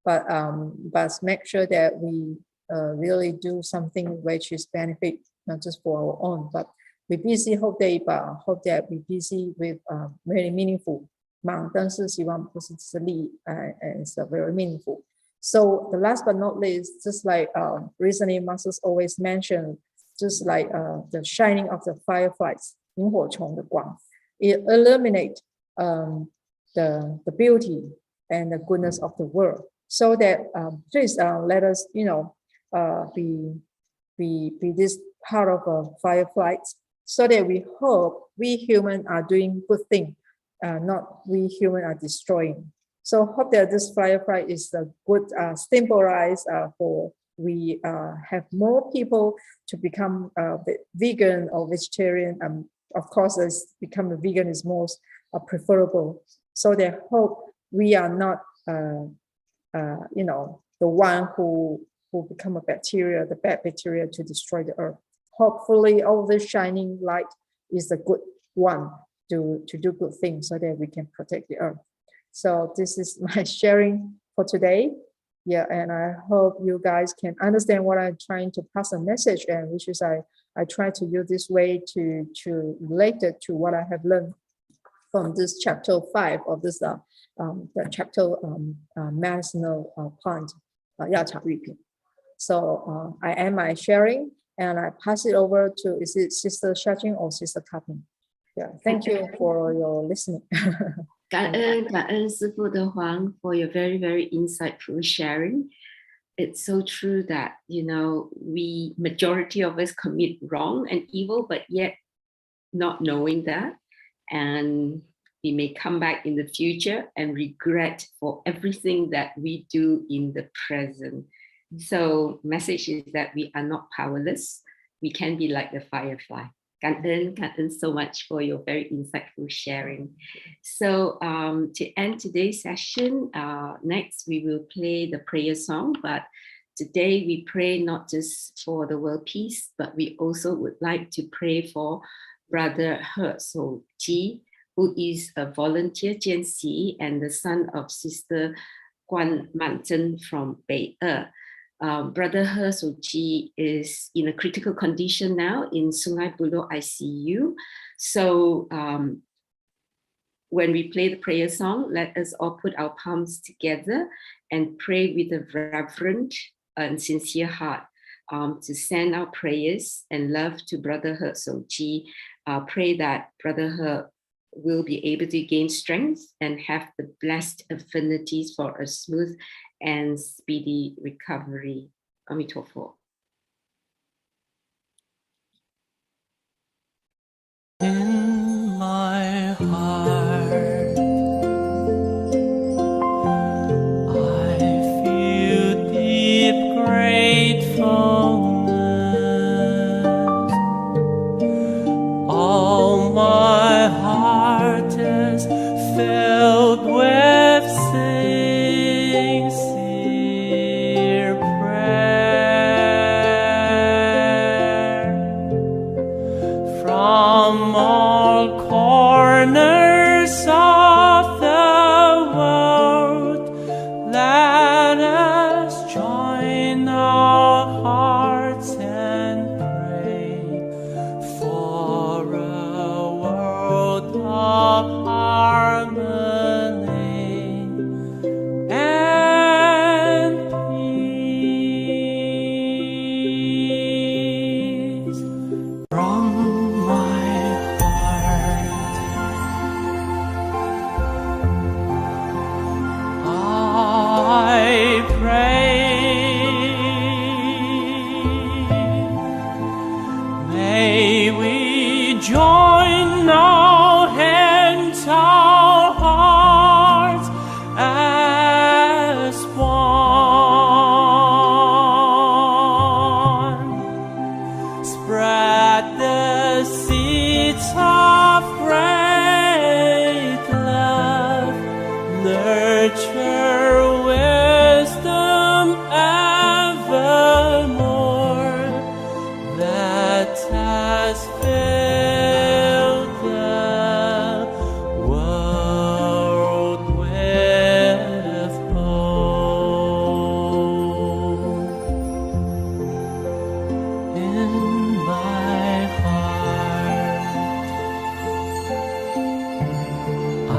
but make sure that we really do something which is benefit not just for our own, but we busy whole day, but hope that we busy with very meaningful 忙，但是希望不是只是利益，it's very meaningful. So the last but not least, just like recently Masters always mentioned, just like the shining of the fireflies, 萤火虫的光, it illuminates the beauty and the goodness of the world. So that please let us, be this part of fireflies, so that we hope we human are doing good thing, not we human are destroying. So hope that this firefly is a good symbolize for we have more people to become vegan or vegetarian. Of course, as become a vegan is most preferable. So they hope we are not, the one who become a bacteria, the bad bacteria to destroy the earth. Hopefully, all this shining light is a good one to do good things so that we can protect the earth. So this is my sharing for today. Yeah, and I hope you guys can understand what I'm trying to pass a message, and which is I try to use this way to relate it to what I have learned from this chapter 5 of this the chapter medicinal plant, 药草玉品. So I end my sharing and I pass it over to, is it Sister Shajin or Sister Kapin? Yeah, thank you for your listening. 感恩师父的黄 for your very, very insightful sharing. It's so true that, we, majority of us commit wrong and evil, but yet not knowing that. And we may come back in the future and regret for everything that we do in the present. So message is that we are not powerless. We can be like the firefly. 感恩 so much for your very insightful sharing. So to end today's session, next we will play the prayer song, but today we pray not just for the world peace, but we also would like to pray for Brother He So Ji, who is a volunteer Jianxi and the son of Sister Guan Manzhen from Beiyang. Brother He So Ji is in a critical condition now in Sungai Buloh ICU. So when we play the prayer song, let us all put our palms together and pray with a reverent and sincere heart to send our prayers and love to Brother He So Ji. Pray that Brother He will be able to gain strength and have the blessed affinities for a smooth and speedy recovery. Amitofo. In my heart, I feel deep gratefulness. All my heart is filled with sincere prayer. From all corners of the world, let us join our hearts and pray for a world of harmony and peace. From my heart, I pray, may we join our hands, our hearts as one. Spread the seeds of great love, nurture wisdom evermore, that has filled the world with hope. In my heart, I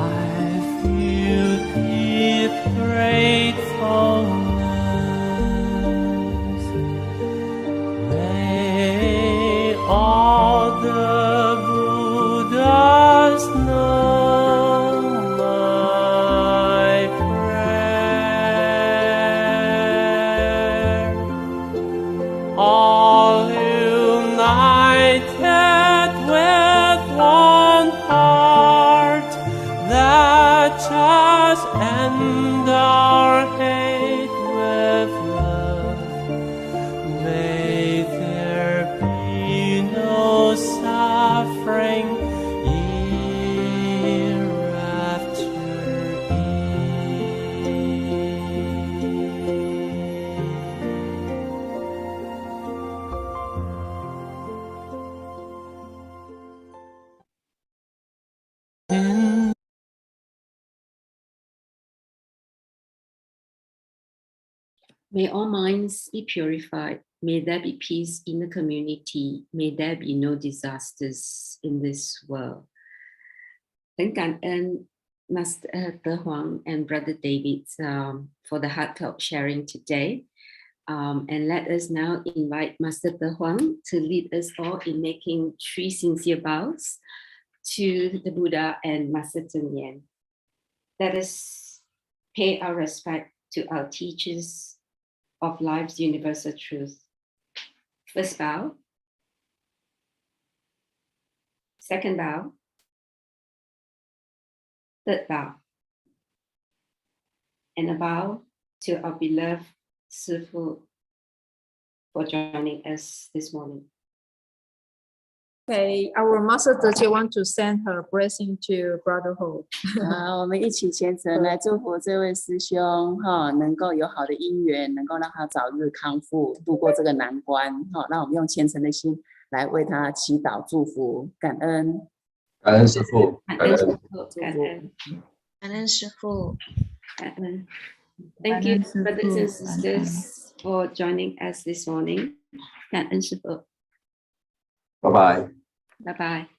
feel deep gratefulness. the Buddhas know my prayer. All united with one heart, that just end our hate with love. May there be no suffering hereafter. May all minds be purified. May there be peace in the community. May there be no disasters in this world. Kính cảm ơn Master Huang and Brother David for the heartfelt sharing today. And let us now invite Master Huang to lead us all in making 3 sincere vows to the Buddha and Master Yen. Let us pay our respect to our teachers of life's universal truth. First vow. Second vow. Third vow. And a vow to our beloved Sifu for joining us this morning. Okay, our Master Zhe want to send her blessing to brotherhood. 好，我们一起虔诚来祝福这位师兄哈，能够有好的姻缘，能够让他早日康复，度过这个难关。好，让我们用虔诚的心来为他祈祷、祝福、感恩。感恩师父，感恩师父，感恩，感恩师父，感恩。Thank you, brothers and sisters, for joining us this morning. 感恩师父。拜拜。拜拜。